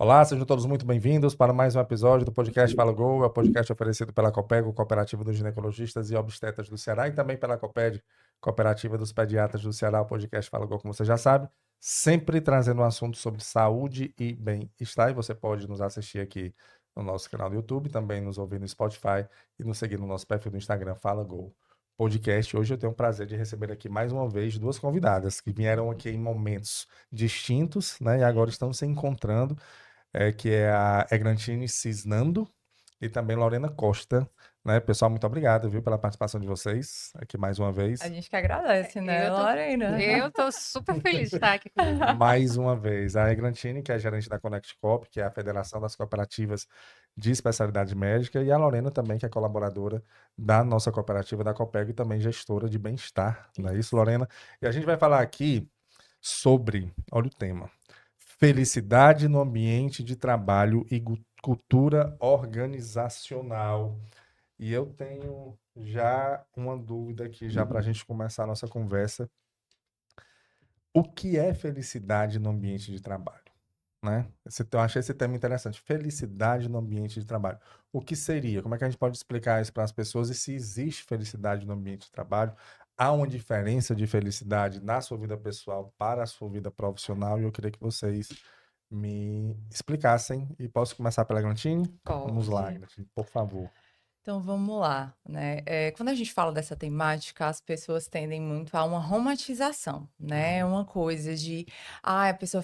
Olá, sejam todos muito bem-vindos para mais um episódio do podcast Fala Gol, é o podcast oferecido pela Copego, Cooperativa dos Ginecologistas e Obstetras do Ceará, e também pela Coped, Cooperativa dos Pediatras do Ceará. O podcast Fala Gol, como você já sabe, sempre trazendo um assunto sobre saúde e bem-estar, e você pode nos assistir aqui no nosso canal do YouTube, também nos ouvir no Spotify e nos seguir no nosso perfil do Instagram Fala Gol Podcast. Hoje eu tenho o prazer de receber aqui mais uma vez duas convidadas que vieram aqui em momentos distintos, né, e agora estão se encontrando, que é a Eglantine Cisnando e também Lorena Costa, né? Pessoal, muito obrigado, viu, pela participação de vocês aqui mais uma A vez. gente que agradece, né, Eu tô, Lorena? eu tô super feliz de estar aqui com você. Mais uma vez, a Eglantine, que é gerente da Connect Coop, que é a Federação das Cooperativas de Especialidade Médica, e a Lorena também, que é colaboradora da nossa cooperativa da Copeg e também gestora de bem-estar, não é isso, Lorena? E a gente vai falar aqui sobre, olha o tema, felicidade no ambiente de trabalho e cultura organizacional. E eu tenho já uma dúvida aqui, já para a gente começar a nossa conversa. O que é felicidade no ambiente de trabalho? Né? Eu achei esse tema interessante. Felicidade no ambiente de trabalho. O que seria? Como é que a gente pode explicar isso para as pessoas? E se existe felicidade no ambiente de trabalho? Há uma diferença de felicidade na sua vida pessoal para a sua vida profissional? E eu queria que vocês me explicassem. E posso começar pela Glantine? Vamos lá, Pode. Glantine, por favor. Então vamos lá, né? Quando a gente fala dessa temática, as pessoas tendem muito a uma romantização, né? Uma coisa de, a pessoa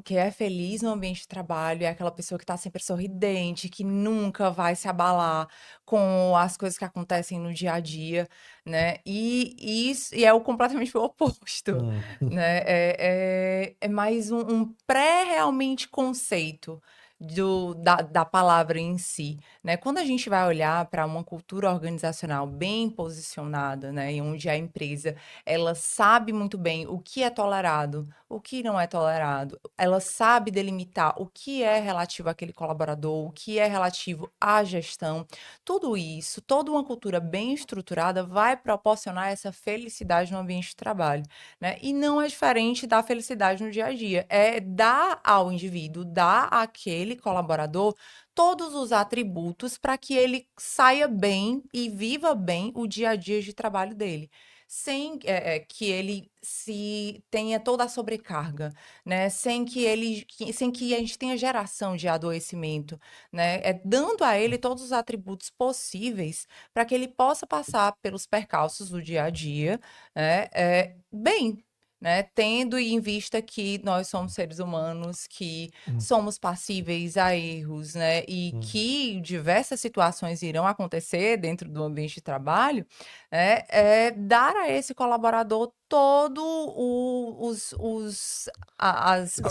que é feliz no ambiente de trabalho é aquela pessoa que está sempre sorridente, que nunca vai se abalar com as coisas que acontecem no dia a dia, né? E é o completamente o oposto, Hum, né? É mais um pré-realmente conceito da palavra em si, né? Quando a gente vai olhar para uma cultura organizacional bem posicionada, né, e onde a empresa ela sabe muito bem o que é tolerado, o que não é tolerado, ela sabe delimitar o que é relativo àquele colaborador, o que é relativo à gestão, tudo isso, toda uma cultura bem estruturada vai proporcionar essa felicidade no ambiente de trabalho, né? E não é diferente da felicidade no dia a dia, é dar ao indivíduo, dar àquele colaborador todos os atributos para que ele saia bem e viva bem o dia a dia de trabalho dele, sem que ele se tenha toda a sobrecarga, né? Sem que a gente tenha geração de adoecimento, né? Dando a ele todos os atributos possíveis para que ele possa passar pelos percalços do dia a dia, né? Bem. Né? Tendo em vista que nós somos seres humanos, que hum, somos passíveis a erros, né? E hum. que diversas situações irão acontecer dentro do ambiente de trabalho, dar a esse colaborador todo Os como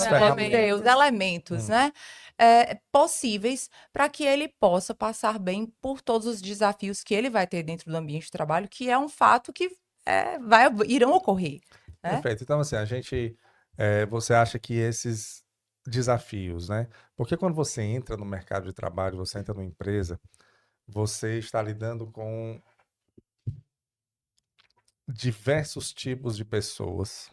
é que eu posso As dizer? Os elementos. elementos, Hum. né? Possíveis para que ele possa passar bem por todos os desafios que ele vai ter dentro do ambiente de trabalho, que é um fato que irão ocorrer, né? Perfeito. Então, assim, você acha que esses desafios, né? Porque quando você entra no mercado de trabalho, você entra numa empresa, você está lidando com diversos tipos de pessoas.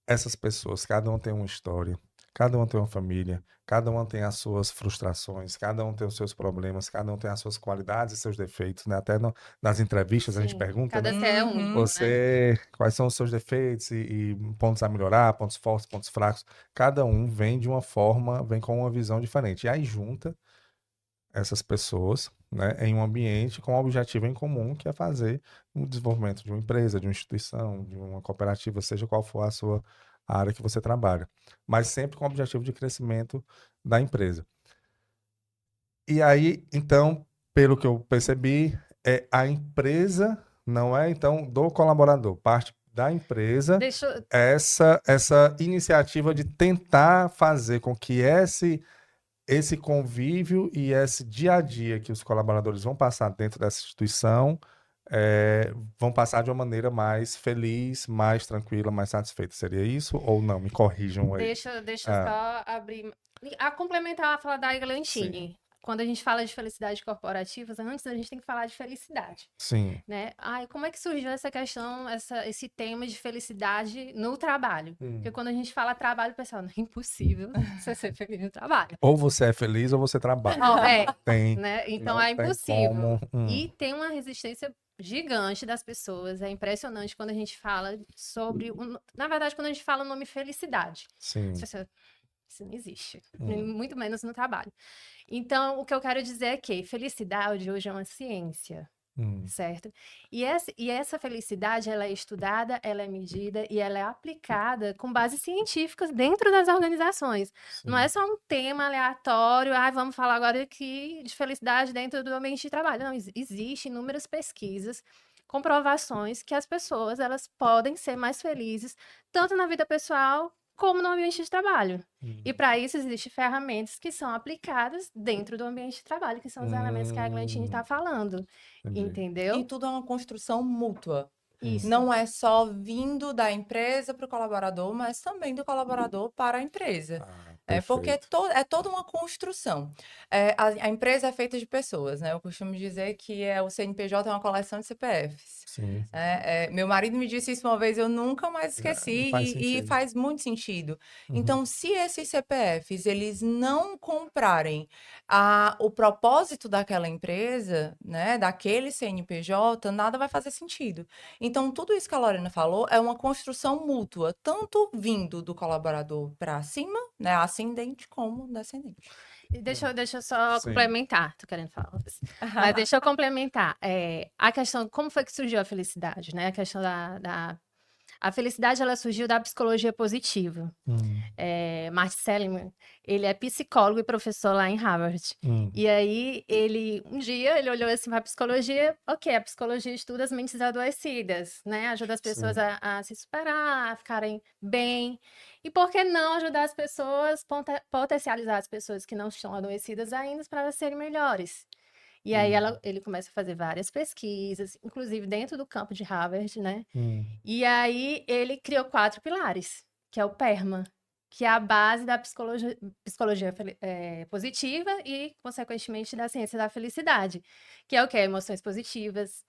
Essas pessoas, cada um tem uma história, cada um tem uma família, cada um tem as suas frustrações, cada um tem os seus problemas, cada um tem as suas qualidades e seus defeitos, né? Até nas entrevistas a gente Sim, pergunta, cada né? ser é único, né? Quais são os seus defeitos e pontos a melhorar, pontos fortes, pontos fracos. Cada um vem de uma forma, vem com uma visão diferente. E aí junta essas pessoas, né, em um ambiente com um objetivo em comum, que é fazer o desenvolvimento de uma empresa, de uma instituição, de uma cooperativa, seja qual for a área que você trabalha. Mas sempre com o objetivo de crescimento da empresa. E aí, então, pelo que eu percebi, é a empresa, não é então do colaborador, parte da empresa, Deixa, eu- essa iniciativa de tentar fazer com que esse convívio e esse dia a dia que os colaboradores vão passar dentro dessa instituição, vão passar de uma maneira mais feliz, mais tranquila, mais satisfeita. Seria isso ou não? Me corrijam aí. deixa eu Ah, só abrir. A complementar a fala da sim. Eglantine. quando a gente fala de felicidade corporativa, antes a gente tem que falar de felicidade, Sim. né? Ai, como é que surgiu essa questão, esse tema de felicidade no trabalho? Porque quando a gente fala trabalho, o pessoal, não é impossível você ser feliz no trabalho. Ou você é feliz ou você trabalha. Ó, Tem. né? Então Não é tem impossível. como. E tem uma resistência gigante das pessoas. É impressionante quando a gente fala sobre. Na verdade, quando a gente fala o nome felicidade. Sim. Isso não existe. Muito menos no trabalho. Então, o que eu quero dizer é que felicidade hoje é uma ciência. Certo? E essa felicidade, ela é estudada, ela é medida e ela é aplicada com bases científicas dentro das organizações. Não é só um tema aleatório, vamos falar agora aqui de felicidade dentro do ambiente de trabalho. Não, existem inúmeras pesquisas, comprovações que as pessoas, elas podem ser mais felizes, tanto na vida pessoal como no ambiente de trabalho. E para isso existem ferramentas que são aplicadas dentro do ambiente de trabalho, que são os elementos que a Glantine está falando. Entendeu? E tudo é uma construção mútua. Isso. Não é só vindo da empresa para o colaborador, mas também do colaborador para a empresa. Porque é toda uma construção. A empresa é feita de pessoas, né? Eu costumo dizer que o CNPJ é uma coleção de CPFs. Sim. Meu marido me disse isso uma vez, eu nunca mais esqueci, e faz muito sentido. Então, se esses CPFs, eles não comprarem o propósito daquela empresa, né, daquele CNPJ, nada vai fazer sentido. Então, tudo isso que a Lorena falou é uma construção mútua, tanto vindo do colaborador para cima, né, ascendente, como descendente. Deixa eu só complementar, tô querendo falar. Mas deixa eu complementar. A questão, como foi que surgiu a felicidade, né? A questão a felicidade, ela surgiu da psicologia positiva. Martin Seligman, ele é psicólogo e professor lá em Harvard. E aí, um dia, ele olhou assim para a psicologia, a psicologia estuda as mentes adoecidas, né? Ajuda as pessoas a se superar, a ficarem bem. E por que não ajudar as pessoas, potencializar as pessoas que não estão adoecidas ainda para elas serem melhores? E aí ele começa a fazer várias pesquisas, inclusive dentro do campo de Harvard, né? E aí ele criou 4 pilares, que é o PERMA, que é a base da psicologia positiva e, consequentemente, da ciência da felicidade, que é o quê? Emoções positivas,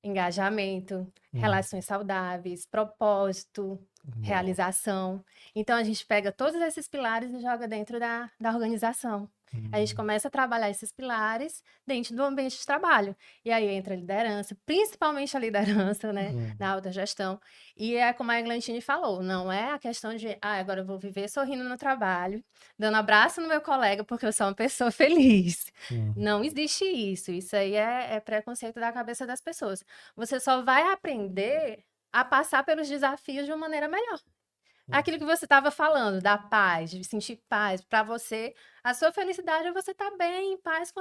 engajamento, relações saudáveis, propósito, realização. Então, a gente pega todos esses pilares e joga dentro da organização. A gente começa a trabalhar esses pilares dentro do ambiente de trabalho. E aí entra a liderança, principalmente a liderança, né? Na alta gestão. E é como a Eglantine falou, não é a questão de, agora eu vou viver sorrindo no trabalho, dando abraço no meu colega porque eu sou uma pessoa feliz. Não existe isso. Isso aí é preconceito da cabeça das pessoas. Você só vai aprender a passar pelos desafios de uma maneira melhor. Aquilo que você estava falando, da paz, de sentir paz, para você, a sua felicidade é você estar bem, em paz com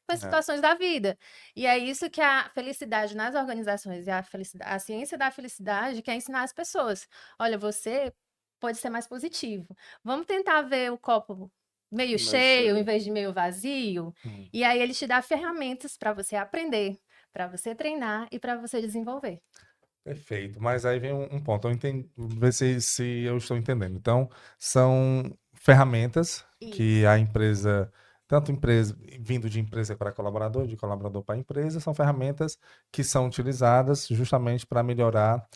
as situações da vida. E é isso que a felicidade nas organizações e a ciência da felicidade quer ensinar as pessoas. Olha, você pode ser mais positivo. Vamos tentar ver o copo meio cheio em vez de meio vazio. E aí ele te dá ferramentas para você aprender, para você treinar e para você desenvolver. Perfeito, mas aí vem um ponto, ver se eu estou entendendo. Então, são ferramentas que a empresa, tanto empresa, vindo de empresa para colaborador, de colaborador para empresa, são ferramentas que são utilizadas justamente para melhorar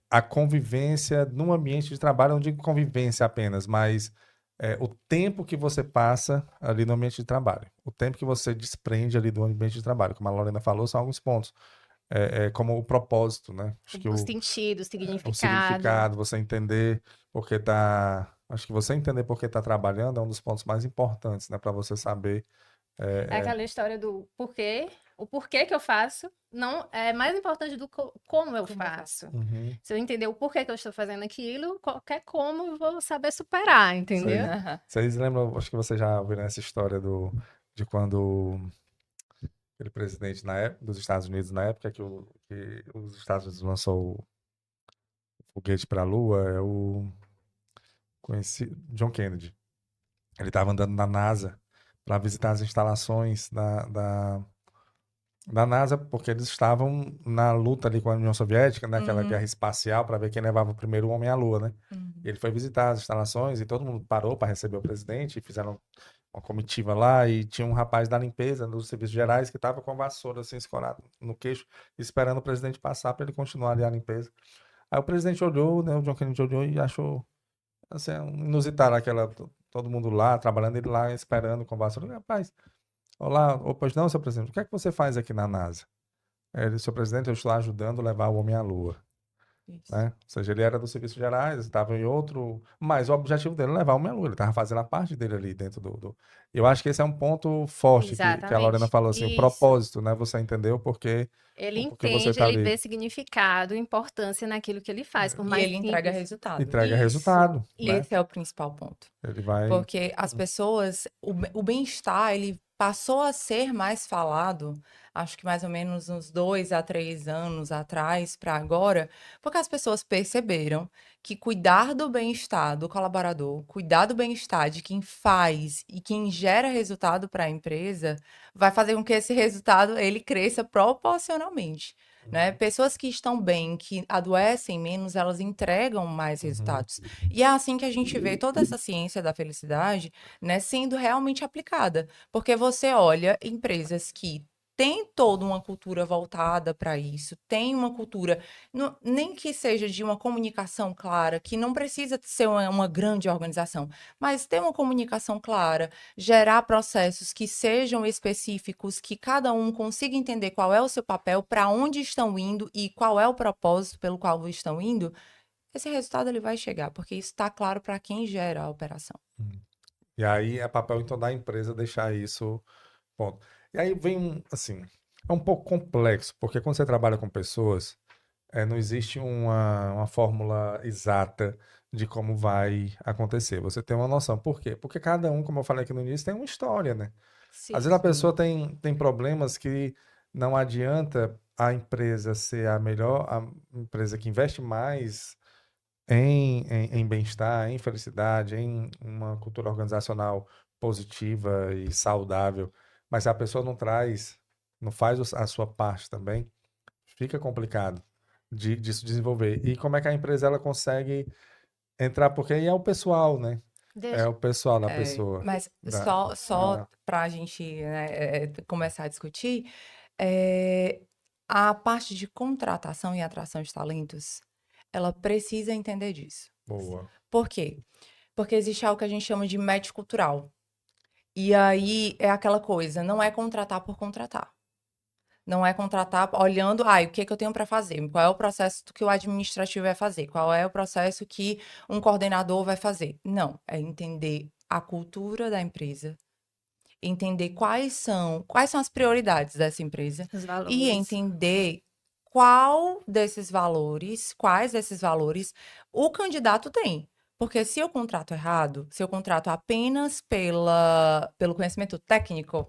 a convivência num ambiente de trabalho. Não digo convivência apenas, mas o tempo que você passa ali no ambiente de trabalho, o tempo que você desprende ali do ambiente de trabalho, como a Lorena falou, são alguns pontos. Como o propósito, né? Acho que o sentido, o significado. O significado, você entender porque tá. Acho que você entender por que tá trabalhando é um dos pontos mais importantes, né? Para você saber. É aquela história do porquê. O porquê que eu faço não é mais importante do como eu faço. Se eu entender o porquê que eu estou fazendo aquilo, qualquer como eu vou saber superar, entendeu? Vocês lembram? Acho que vocês já ouviram essa história de quando aquele presidente dos Estados Unidos, na época que os Estados Unidos lançou o foguete para a Lua, conheci John Kennedy. Ele estava andando na NASA para visitar as instalações da NASA, porque eles estavam na luta ali com a União Soviética, naquela guerra espacial, para ver quem levava o primeiro homem à Lua, né? E ele foi visitar as instalações e todo mundo parou para receber o presidente e fizeram uma comitiva lá e tinha um rapaz da limpeza dos serviços gerais que estava com a vassoura assim escorada no queixo, esperando o presidente passar para ele continuar ali a limpeza. Aí o presidente olhou, né, o John Kennedy olhou e achou assim, inusitado todo mundo lá, trabalhando, ele lá esperando com a vassoura. Rapaz, olá, pois não, seu presidente, o que é que você faz aqui na NASA? Aí ele, seu presidente, eu estou lá ajudando a levar o homem à Lua. Isso. Né? Ou seja, ele era dos serviços gerais, estava em outro. Mas o objetivo dele é levar o Melu, ele estava fazendo a parte dele ali dentro do. Eu acho que esse é um ponto forte que a Lorena Exatamente. falou assim, o Isso. propósito, né? Você entendeu Ele porque você entende, está ele ali. vê significado, importância naquilo que ele faz, por E mais ele entrega simples. resultado. Entrega Isso, resultado, né? isso. Esse é o principal ponto. Ele vai. Porque as pessoas, o bem-estar, ele passou a ser mais falado, acho que mais ou menos uns 2 a 3 anos atrás para agora, porque as pessoas perceberam que cuidar do bem-estar do colaborador, cuidar do bem-estar de quem faz e quem gera resultado para a empresa, vai fazer com que esse resultado ele cresça proporcionalmente. Né? Pessoas que estão bem, que adoecem menos, elas entregam mais Uhum, resultados. E é assim que a gente vê toda essa ciência da felicidade, né, sendo realmente aplicada. Porque você olha empresas que têm toda uma cultura voltada para isso, tem uma cultura, nem que seja de uma comunicação clara, que não precisa ser uma grande organização, mas ter uma comunicação clara, gerar processos que sejam específicos, que cada um consiga entender qual é o seu papel, para onde estão indo e qual é o propósito pelo qual estão indo, esse resultado ele vai chegar, porque isso está claro para quem gera a operação. uhum. E aí é papel então da empresa deixar isso. Ponto. E aí vem assim, é um pouco complexo, porque quando você trabalha com pessoas, não existe uma fórmula exata de como vai acontecer. Você tem uma noção. Por quê? Porque cada um, como eu falei aqui no início, tem uma história, né? Às vezes Sim. a pessoa Sim. tem problemas que não adianta a empresa ser a melhor, a empresa que investe mais em bem-estar, em felicidade, em uma cultura organizacional positiva e saudável. Mas se a pessoa não traz, não faz a sua parte também, fica complicado disso desenvolver. E como é que a empresa ela consegue entrar? Porque aí é o pessoal, né? É Deixa- o pessoal da pessoa. Mas Da, só ah, para a gente, né, começar a discutir, é, a parte de contratação e atração de talentos, ela precisa entender disso. boa. Por quê? Porque existe algo que a gente chama de match cultural. E aí é aquela coisa, não é contratar por contratar. Não é contratar olhando, o que que eu tenho para fazer? Qual é o processo que o administrativo vai fazer? Qual é o processo que um coordenador vai fazer? Não, é entender a cultura da empresa, entender quais são as prioridades dessa empresa Os e valores. entender quais desses valores o candidato tem. Porque se eu contrato errado, se eu contrato apenas pelo conhecimento técnico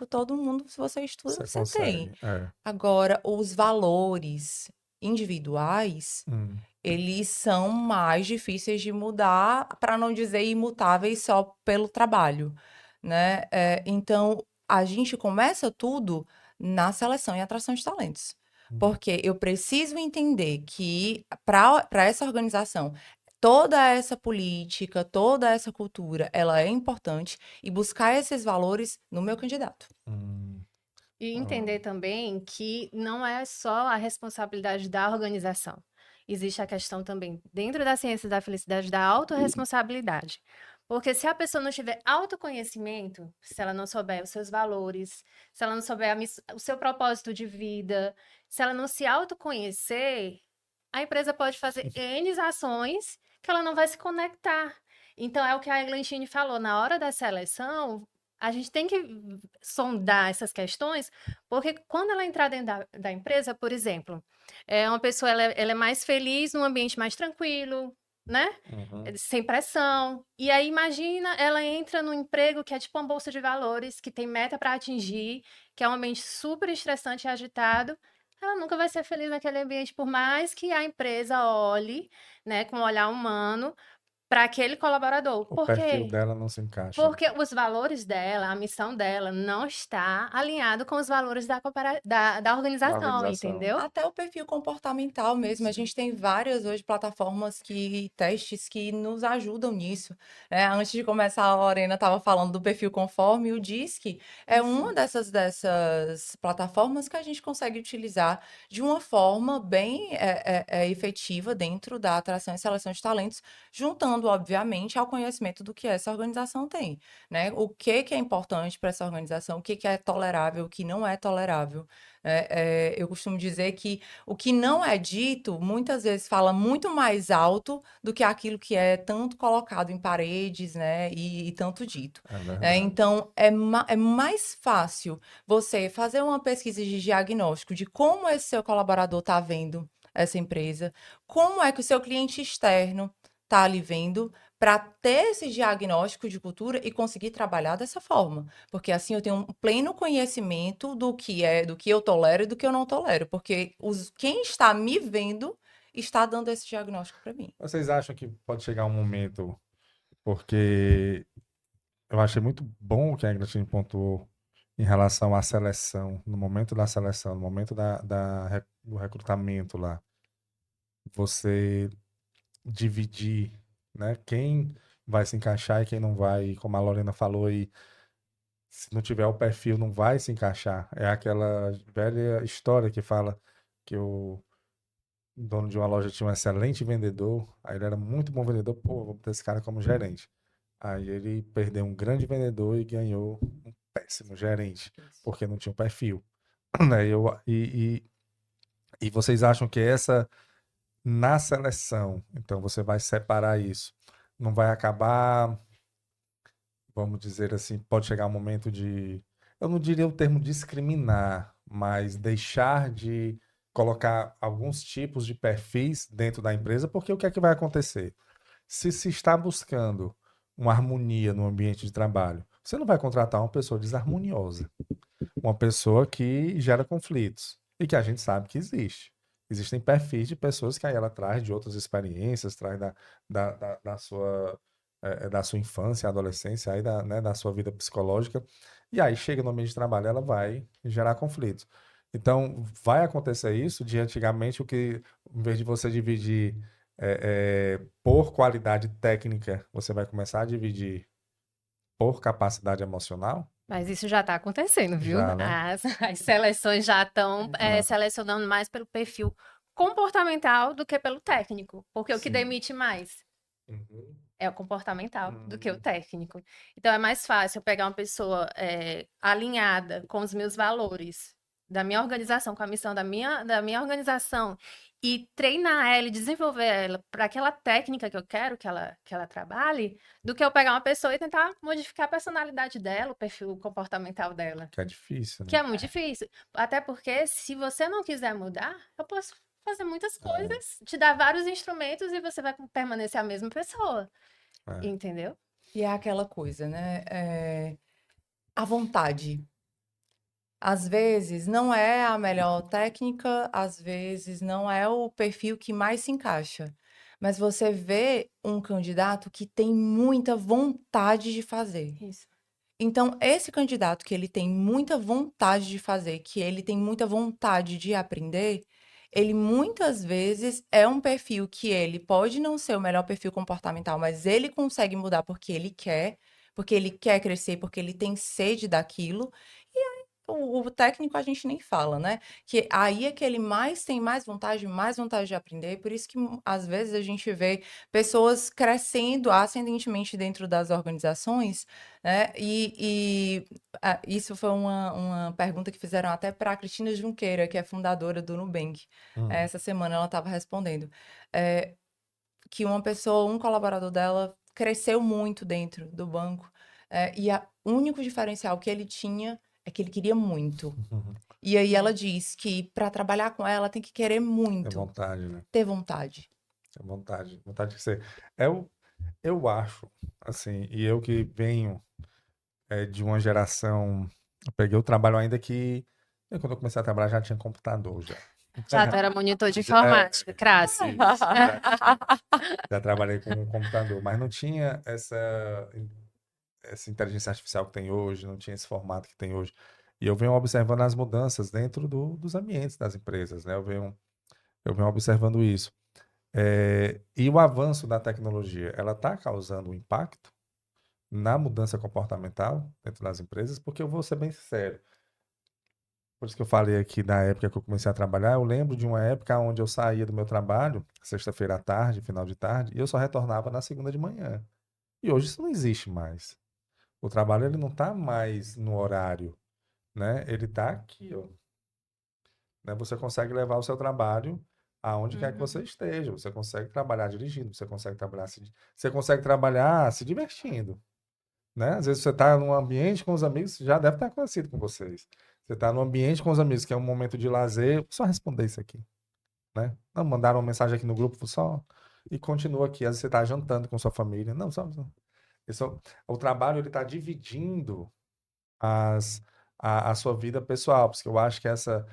todo mundo, se você estuda, Você você tem. consegue. É. Agora, os valores individuais, Hum, eles são mais difíceis de mudar, para não dizer imutáveis só pelo trabalho, né? Então, a gente começa tudo na seleção e atração de talentos. hum, Porque eu preciso entender que para essa organização, toda essa política, toda essa cultura, ela é importante e buscar esses valores no meu candidato. hum, E ah, entender também que não é só a responsabilidade da organização. Existe a questão também, dentro da ciência da felicidade, da autorresponsabilidade. Porque se a pessoa não tiver autoconhecimento, se ela não souber os seus valores, se ela não souber o seu propósito de vida, se ela não se autoconhecer, a empresa pode fazer N ações que ela não vai se conectar. Então, é o que a Eglantine falou, na hora da seleção, a gente tem que sondar essas questões, porque quando ela entrar dentro da empresa, por exemplo, uma pessoa ela é mais feliz num ambiente mais tranquilo, né? uhum. Sem pressão. E aí, imagina, ela entra num emprego que é tipo uma bolsa de valores, que tem meta para atingir, que é um ambiente super estressante e agitado. Ela nunca vai ser feliz naquele ambiente, por mais que a empresa olhe, né, com um olhar humano, para aquele colaborador. O Por perfil quê? dela não se encaixa. Porque os valores dela, a missão dela não está alinhado com os valores da Da organização, organização. entendeu? Até o perfil comportamental mesmo. A Sim. gente tem várias hoje plataformas testes que nos ajudam nisso, né? Antes de começar, a Lorena estava falando do perfil conforme, o DISC é uma Sim. dessas plataformas que a gente consegue utilizar de uma forma bem efetiva dentro da atração e seleção de talentos, juntando, obviamente, ao conhecimento do que essa organização tem, né? O que é importante para essa organização, o que é tolerável, o que não é tolerável. Eu costumo dizer que o que não é dito, muitas vezes fala muito mais alto do que aquilo que é tanto colocado em paredes, né, e tanto dito. É verdade. Então, é mais fácil você fazer uma pesquisa de diagnóstico de como esse seu colaborador está vendo essa empresa, como é que o seu cliente externo está ali vendo, para ter esse diagnóstico de cultura e conseguir trabalhar dessa forma. Porque assim eu tenho um pleno conhecimento do que eu tolero e do que eu não tolero, porque quem está me vendo está dando esse diagnóstico para mim. Vocês acham que pode chegar um momento, porque eu achei muito bom o que a Ingrid pontuou em relação à seleção, no momento da seleção, no momento do recrutamento lá, você dividir, né, quem vai se encaixar e quem não vai, como a Lorena falou aí, se não tiver o perfil, não vai se encaixar. É aquela velha história que fala que o dono de uma loja tinha um excelente vendedor, aí ele era muito bom vendedor, pô, vou botar esse cara como gerente. Aí ele perdeu um grande vendedor e ganhou um péssimo gerente, Isso. porque não tinha um perfil. Né? E vocês acham que essa, na seleção, então você vai separar isso, não vai acabar, vamos dizer assim, pode chegar um momento de, eu não diria o termo discriminar, mas deixar de colocar alguns tipos de perfis dentro da empresa, porque o que é que vai acontecer? Se está buscando uma harmonia no ambiente de trabalho, você não vai contratar uma pessoa desarmoniosa, uma pessoa que gera conflitos e que a gente sabe que existe. Existem perfis de pessoas que aí ela traz de outras experiências, traz da sua infância, adolescência, aí né, da sua vida psicológica, e aí chega no ambiente de trabalho, ela vai gerar conflitos. Então, vai acontecer isso de antigamente, o que, em vez de você dividir por qualidade técnica, você vai começar a dividir por capacidade emocional? Mas isso já está acontecendo, viu? Já, né? As seleções já estão Ah, selecionando mais pelo perfil comportamental do que pelo técnico. Porque o que sim. demite mais Uhum. é o comportamental do que o Hum, técnico. Então é mais fácil eu pegar uma pessoa alinhada com os meus valores, da minha organização, com a missão da minha organização, e treinar ela e desenvolver ela para aquela técnica que eu quero que ela trabalhe, do que eu pegar uma pessoa e tentar modificar a personalidade dela, o perfil comportamental dela. que é difícil, Que né? é muito difícil. Até porque, se você não quiser mudar, eu posso fazer muitas É, coisas, te dar vários instrumentos e você vai permanecer a mesma pessoa. é. Entendeu? E é aquela coisa, né? A vontade. Às vezes não é a melhor técnica, às vezes não é o perfil que mais se encaixa. Mas você vê um candidato que tem muita vontade de fazer. Isso. Então, esse candidato que ele tem muita vontade de fazer, que ele tem muita vontade de aprender, ele muitas vezes é um perfil que ele pode não ser o melhor perfil comportamental, mas ele consegue mudar porque ele quer crescer, porque ele tem sede daquilo. O técnico a gente nem fala, né? Que aí é que ele tem mais vontade de aprender. Por isso que às vezes a gente vê pessoas crescendo ascendentemente dentro das organizações, né? Isso foi uma pergunta que fizeram até para a Cristina Junqueira, que é fundadora do Nubank. Hum, Essa semana ela estava respondendo. Que uma pessoa, um colaborador dela, cresceu muito dentro do banco. E o único diferencial que ele tinha é que ele queria muito. E aí ela É. diz que para trabalhar com ela tem que querer é muito, vontade, né? ter vontade. É vontade. Vontade de ser. Eu acho, assim, e eu que venho de uma geração. Eu peguei o trabalho ainda que. Quando eu comecei a trabalhar já tinha computador já. Já tu era monitor de Já, é, informática, crasso. isso, já trabalhei com um computador, mas não tinha essa inteligência artificial que tem hoje, não tinha esse formato que tem hoje. E eu venho observando as mudanças dentro dos ambientes das empresas, né? Eu venho observando isso. E o avanço da tecnologia, ela está causando um impacto na mudança comportamental dentro das empresas, porque eu vou ser bem sincero. Por isso que eu falei aqui da época que eu comecei a trabalhar, eu lembro de uma época onde eu saía do meu trabalho, sexta-feira à tarde, final de tarde, e eu só retornava na segunda de manhã. E hoje isso não existe mais. O trabalho ele não está mais no horário, né? Ele está aqui, ó, né? Você consegue levar o seu trabalho aonde quer que você Uhum. esteja. Você consegue trabalhar dirigindo, você consegue trabalhar se divertindo, né? Às vezes você está num ambiente com os amigos, já deve ter acontecido com vocês. Você está num ambiente com os amigos, que é um momento de lazer, só responder isso aqui, né? Não, mandaram uma mensagem aqui no grupo, só e continua aqui. Às vezes você está jantando com sua família. Não, só. O trabalho ele está dividindo as, a sua vida pessoal, porque eu acho que essa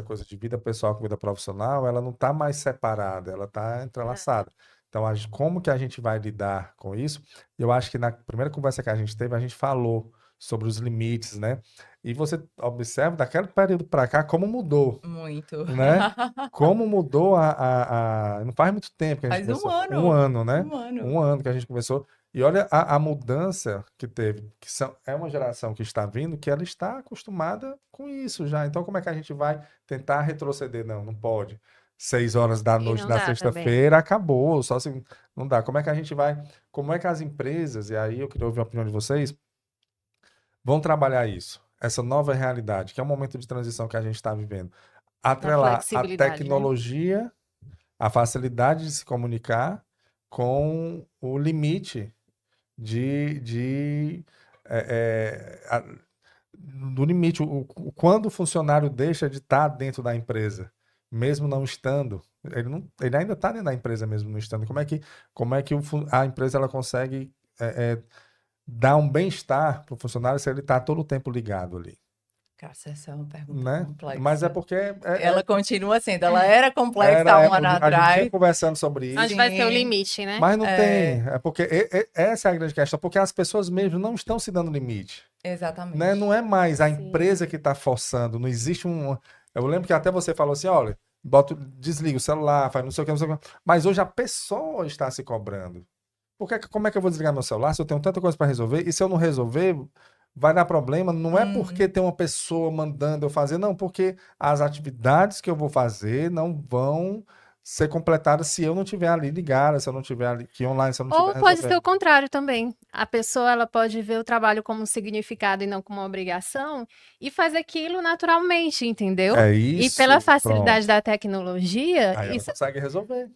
coisa de vida pessoal com vida profissional, ela não está mais separada, ela está entrelaçada. Então, como que a gente vai lidar com isso? Eu acho que na primeira conversa que a gente teve, a gente falou sobre os limites, né? E você observa daquele período para cá como mudou, Muito. né? Como mudou não faz muito tempo que a gente Faz um começou. Um ano. ano, né? Um ano. Um ano que a gente começou. E olha a mudança que teve, é uma geração que está vindo que ela está acostumada com isso já. Então, como é que a gente vai tentar retroceder? Não, não pode. 6 horas da E noite não na dá também. sexta-feira acabou, só se não dá. Como é que a gente vai? Como é que as empresas, e aí eu queria ouvir a opinião de vocês, vão trabalhar isso? Essa nova realidade, que é um momento de transição que a gente está vivendo. Da Atrelar a flexibilidade, né? tecnologia, a facilidade de se comunicar com o limite de do limite, quando o funcionário deixa de estar dentro da empresa, mesmo não estando, ele ainda está dentro da empresa mesmo não estando. Como é que a empresa ela consegue dar um bem-estar para o funcionário se ele está todo o tempo ligado ali, Cara, essa é uma pergunta né? Mas é complexa. porque Ela continua sendo, ela era complexa há um ano a gente vinha atrás. conversando sobre Onde isso. vai ser o Sim, limite, né? Mas não tem. É porque essa é a grande questão, porque as pessoas mesmo não estão se dando limite. Né? Não exatamente. é mais a Sim. empresa que está forçando, não existe um. Eu lembro que até você falou assim: olha, desliga o celular, faz não sei o que, não sei o que. Mas hoje a pessoa está se cobrando. Como é que eu vou desligar meu celular se eu tenho tanta coisa para resolver? E se eu não resolver, vai dar problema. Não é porque Uhum. tem uma pessoa mandando eu fazer, não, porque as atividades que eu vou fazer não vão ser completadas se eu não tiver ali ligada, se eu não tiver ali aqui online, se eu não estiver Ou pode ser resolvendo. o contrário também. A pessoa ela pode ver o trabalho como um significado e não como uma obrigação e faz aquilo naturalmente, entendeu? É E pela isso, facilidade pronto. da tecnologia, Aí ela isso consegue resolver.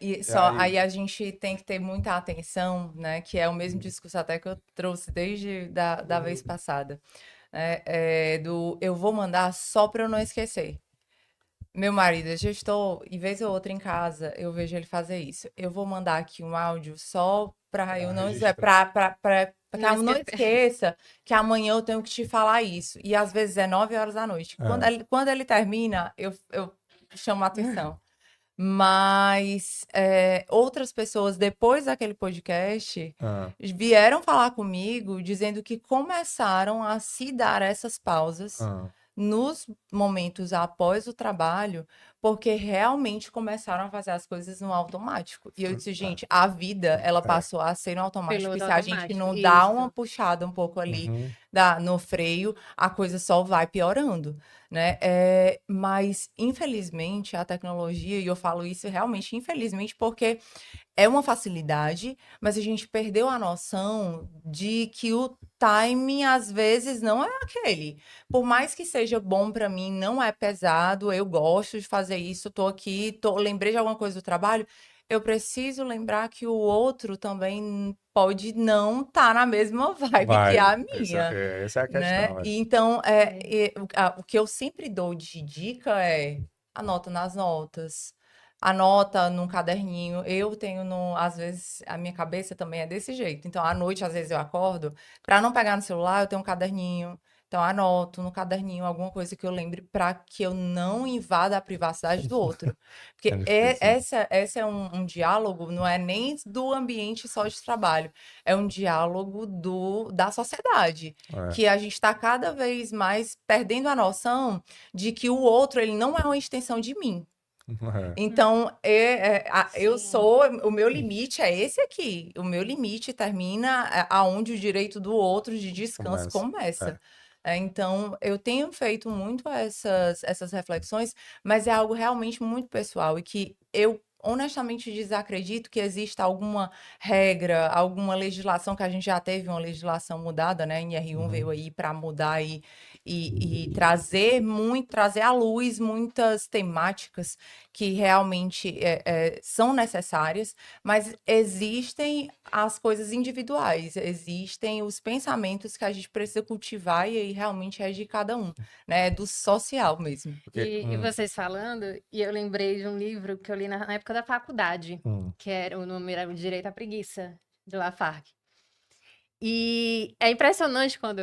E E só aí? aí a gente tem que ter muita atenção, né? Que é o mesmo discurso até que eu trouxe desde da vez passada, né? Do eu vou mandar só para eu não esquecer. Meu marido é gestor, e vez ou outra em casa eu vejo ele fazer isso. Eu vou mandar aqui um áudio só para eu Para não registrar. para que não eu não esquecer. esqueça que amanhã eu tenho que te falar isso. E às vezes é 9 horas da noite. Quando É. ele termina, eu chamo a atenção. Mas outras pessoas, depois daquele podcast, Ah, vieram falar comigo dizendo que começaram a se dar essas pausas ah. nos momentos após o trabalho, porque realmente começaram a fazer as coisas no automático. E eu disse, gente, a vida, ela É. passou a ser no automático, e Piloto se a gente automático. não dá uma Isso. puxada um pouco ali Uhum. no freio, a coisa só vai piorando, né? Mas, infelizmente, a tecnologia, e eu falo isso realmente, infelizmente, porque é uma facilidade, mas a gente perdeu a noção de que o timing, às vezes, não é aquele. Por mais que seja bom para mim, não é pesado, eu gosto de fazer isso, tô aqui, lembrei de alguma coisa do trabalho, eu preciso lembrar que o outro também pode não estar na mesma vibe que Vai. a Essa, minha, essa é a né? questão. É. E então, É. o que eu sempre dou de dica é anota nas notas, anota num caderninho. Eu tenho às vezes a minha cabeça também é desse jeito. Então, à noite, às vezes eu acordo, para não pegar no celular, eu tenho um caderninho. Então, anoto no caderninho alguma coisa que eu lembre para que eu não invada a privacidade do outro. É Porque difícil. essa é um diálogo, não é nem do ambiente só de trabalho, é um diálogo da sociedade, É. que a gente está cada vez mais perdendo a noção de que o outro, ele não é uma extensão de mim. É. Então, eu Sim. sou, o meu limite é esse aqui. O meu limite termina aonde o direito do outro de descanso Começa. começa. Então, eu tenho feito muito essas reflexões, mas é algo realmente muito pessoal e que eu honestamente desacredito que exista alguma regra, alguma legislação, que a gente já teve uma legislação mudada, né? NR1 veio aí para mudar e trazer à luz muitas temáticas que realmente são necessárias, mas existem as coisas individuais, existem os pensamentos que a gente precisa cultivar e aí realmente é de cada um, né? Do social mesmo. Porque, E vocês falando, e eu lembrei de um livro que eu li na época da faculdade, que era, o nome era O Direito à Preguiça, de Lafargue. E é impressionante quando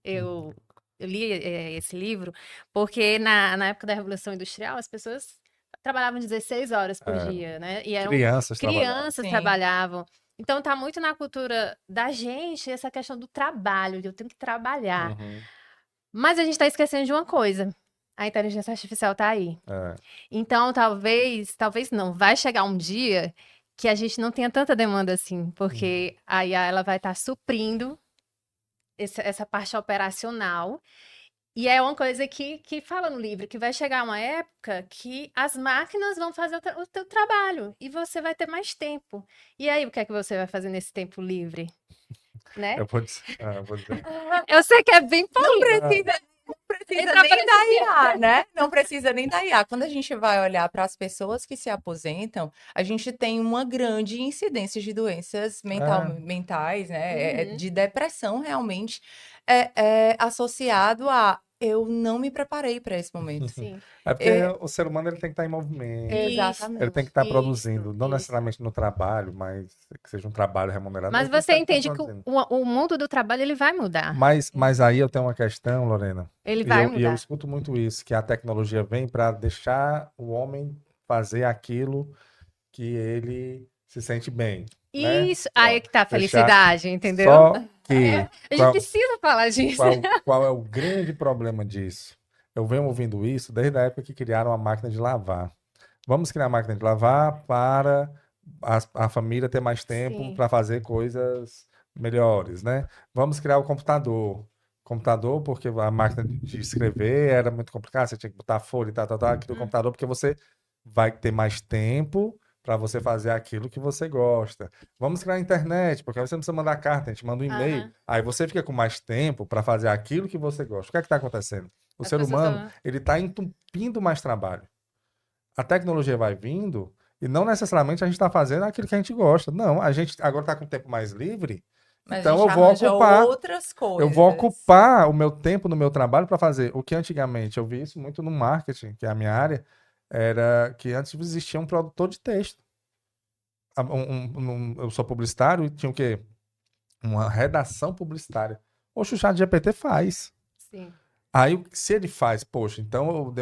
eu li esse livro, porque na época da Revolução Industrial, as pessoas trabalhavam 16 horas por dia, né? E eram crianças trabalhavam. crianças Sim. trabalhavam. Então tá muito na cultura da gente essa questão do trabalho, de eu tenho que trabalhar. Uhum. Mas a gente tá esquecendo de uma coisa. A inteligência artificial tá aí. É. Então, talvez não, vai chegar um dia que a gente não tenha tanta demanda assim, porque a IA ela vai estar suprindo essa parte operacional. E é uma coisa que fala no livro, que vai chegar uma época que as máquinas vão fazer o teu trabalho e você vai ter mais tempo. E aí, o que é que você vai fazer nesse tempo livre? Né? Eu vou dizer. Eu vou dizer. Eu sei que é bem Não político. precisa Entra nem pra da IA, né? Não precisa nem da IA. Quando a gente vai olhar para as pessoas que se aposentam, a gente tem uma grande incidência de doenças mentais, né? Uhum. De depressão, realmente, associado a eu não me preparei para esse momento. Sim. É porque É, o ser humano ele tem que estar em movimento, ele exatamente. tem que estar Isso, produzindo, não isso. necessariamente no trabalho, mas que seja um trabalho remunerado, Mas ele tem que você estar entende que produzindo. o mundo do trabalho ele vai mudar. Mas aí eu tenho uma questão, Lorena, Ele e vai eu mudar. escuto muito isso, que a tecnologia vem para deixar o homem fazer aquilo que ele se sente bem, né? Isso, aí é que tá a Deixar felicidade, entendeu? só que A gente precisa falar disso. qual é o grande problema disso? Eu venho ouvindo isso desde a época que criaram a máquina de lavar. Vamos criar a máquina de lavar para a família ter mais tempo Sim. para fazer coisas melhores, né? Vamos criar o computador. Computador, porque a máquina de escrever era muito complicada, você tinha que botar folha e tal. Aqui no computador, porque você vai ter mais tempo para você fazer aquilo que você gosta. Vamos criar a internet, porque aí você não precisa mandar carta, a gente manda um e-mail. Aham. Aí você fica com mais tempo para fazer aquilo que você gosta. O que é que está acontecendo? O As ser pessoas humano, estão. ele está entupindo mais trabalho. A tecnologia vai vindo e não necessariamente a gente está fazendo aquilo que a gente gosta. Não, a gente agora está com o tempo mais livre, Mas a então gente eu vou arranja ocupar. outras Eu vou coisas. ocupar o meu tempo no meu trabalho para fazer o que antigamente eu vi isso muito no marketing, que é a minha área, era que antes existia um produtor de texto. Eu sou publicitário e tinha o quê? Uma redação publicitária. Poxa, o ChatGPT faz. Sim. Aí, se ele faz, poxa, então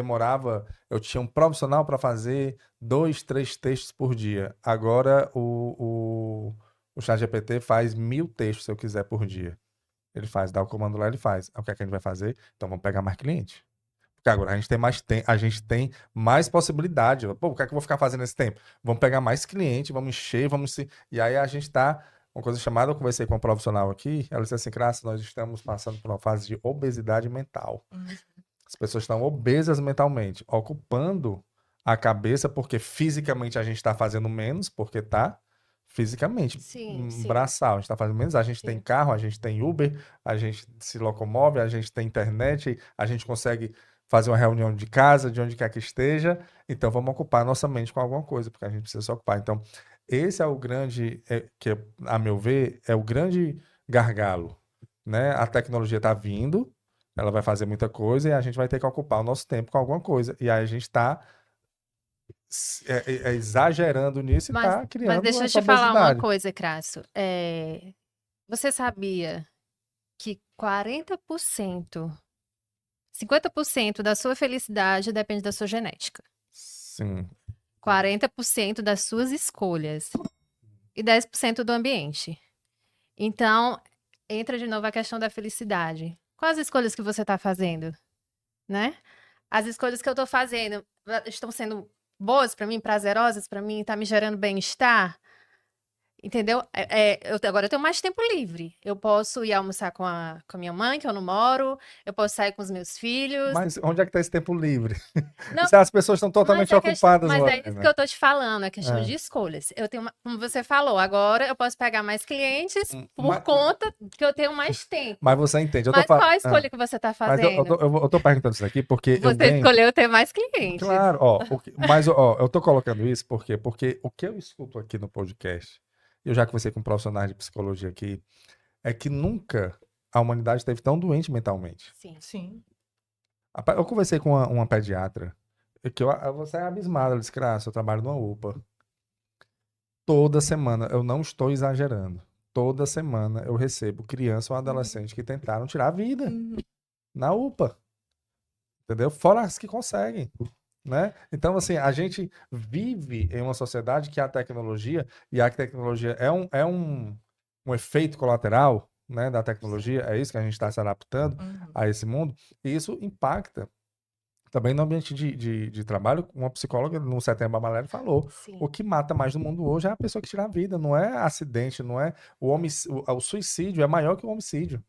eu tinha um profissional para fazer 2, 3 textos por dia. Agora o ChatGPT faz 1000 textos, se eu quiser, por dia. Ele faz, dá o comando lá, ele faz. Aí, o que é que a gente vai fazer? Então vamos pegar mais cliente. Porque agora a gente tem a gente tem mais possibilidade. Pô, o que é que eu vou ficar fazendo nesse tempo? Vamos pegar mais cliente, vamos encher, E aí a gente tá. Uma coisa chamada, eu conversei com uma profissional aqui, ela disse assim, Graça, nós estamos passando por uma fase de obesidade mental. As pessoas estão obesas mentalmente, ocupando a cabeça, porque fisicamente a gente está fazendo menos, porque tá fisicamente, Sim, sim. braçal, a gente está fazendo menos. A gente tem Sim. carro, a gente tem Uber, a gente se locomove, a gente tem internet, a gente consegue fazer uma reunião de casa, de onde quer que esteja. Então vamos ocupar a nossa mente com alguma coisa, porque a gente precisa se ocupar. Então, esse é o grande, que a meu ver, é o grande gargalo, né? A tecnologia está vindo, ela vai fazer muita coisa e a gente vai ter que ocupar o nosso tempo com alguma coisa. E aí a gente está exagerando nisso e Mas está criando deixa eu essa te falar uma obesidade. coisa, Crasso. Você sabia que 40% 50% da sua felicidade depende da sua genética. Sim. 40% das suas escolhas. E 10% do ambiente. Então, entra de novo a questão da felicidade. Quais as escolhas que você está fazendo, né? As escolhas que eu estou fazendo estão sendo boas para mim, prazerosas para mim, tá me gerando bem-estar? Entendeu? Agora eu tenho mais tempo livre. Eu posso ir almoçar com a minha mãe, que eu não moro. Eu posso sair com os meus filhos. Mas onde é que tá esse tempo livre? Não, Se as pessoas estão mas totalmente é questão, ocupadas, mas é isso que Lorena. eu tô te falando, é questão É. de escolhas. Eu tenho, como você falou, agora eu posso pegar mais clientes por Mas, conta que eu tenho mais tempo. mas você entende, eu tô Mas qual a falando. escolha que você tá Mas fazendo? eu tô perguntando isso aqui porque eu Você venho. escolheu ter mais clientes. Claro, ó, mas ó, eu tô colocando isso porque o que eu escuto aqui no podcast, eu já conversei com profissionais de psicologia aqui, é que nunca a humanidade esteve tão doente mentalmente. Sim. Sim. Eu conversei com uma pediatra, que eu vou sair abismada, ela disse, Crasso, eu trabalho numa UPA. Toda semana, eu não estou exagerando, toda semana eu recebo criança ou adolescente que tentaram tirar a vida Uhum. na UPA, entendeu? Fora as que conseguem. Né? Então, assim, a gente vive em uma sociedade que a tecnologia, e a tecnologia é um efeito colateral, né, da tecnologia, é isso que a gente está se adaptando Uhum. a esse mundo, e isso impacta também no ambiente de trabalho. Uma psicóloga no Setembro Amarelo falou, Sim. o que mata mais no mundo hoje é a pessoa que tira a vida, não é acidente, não é o suicídio é maior que o homicídio.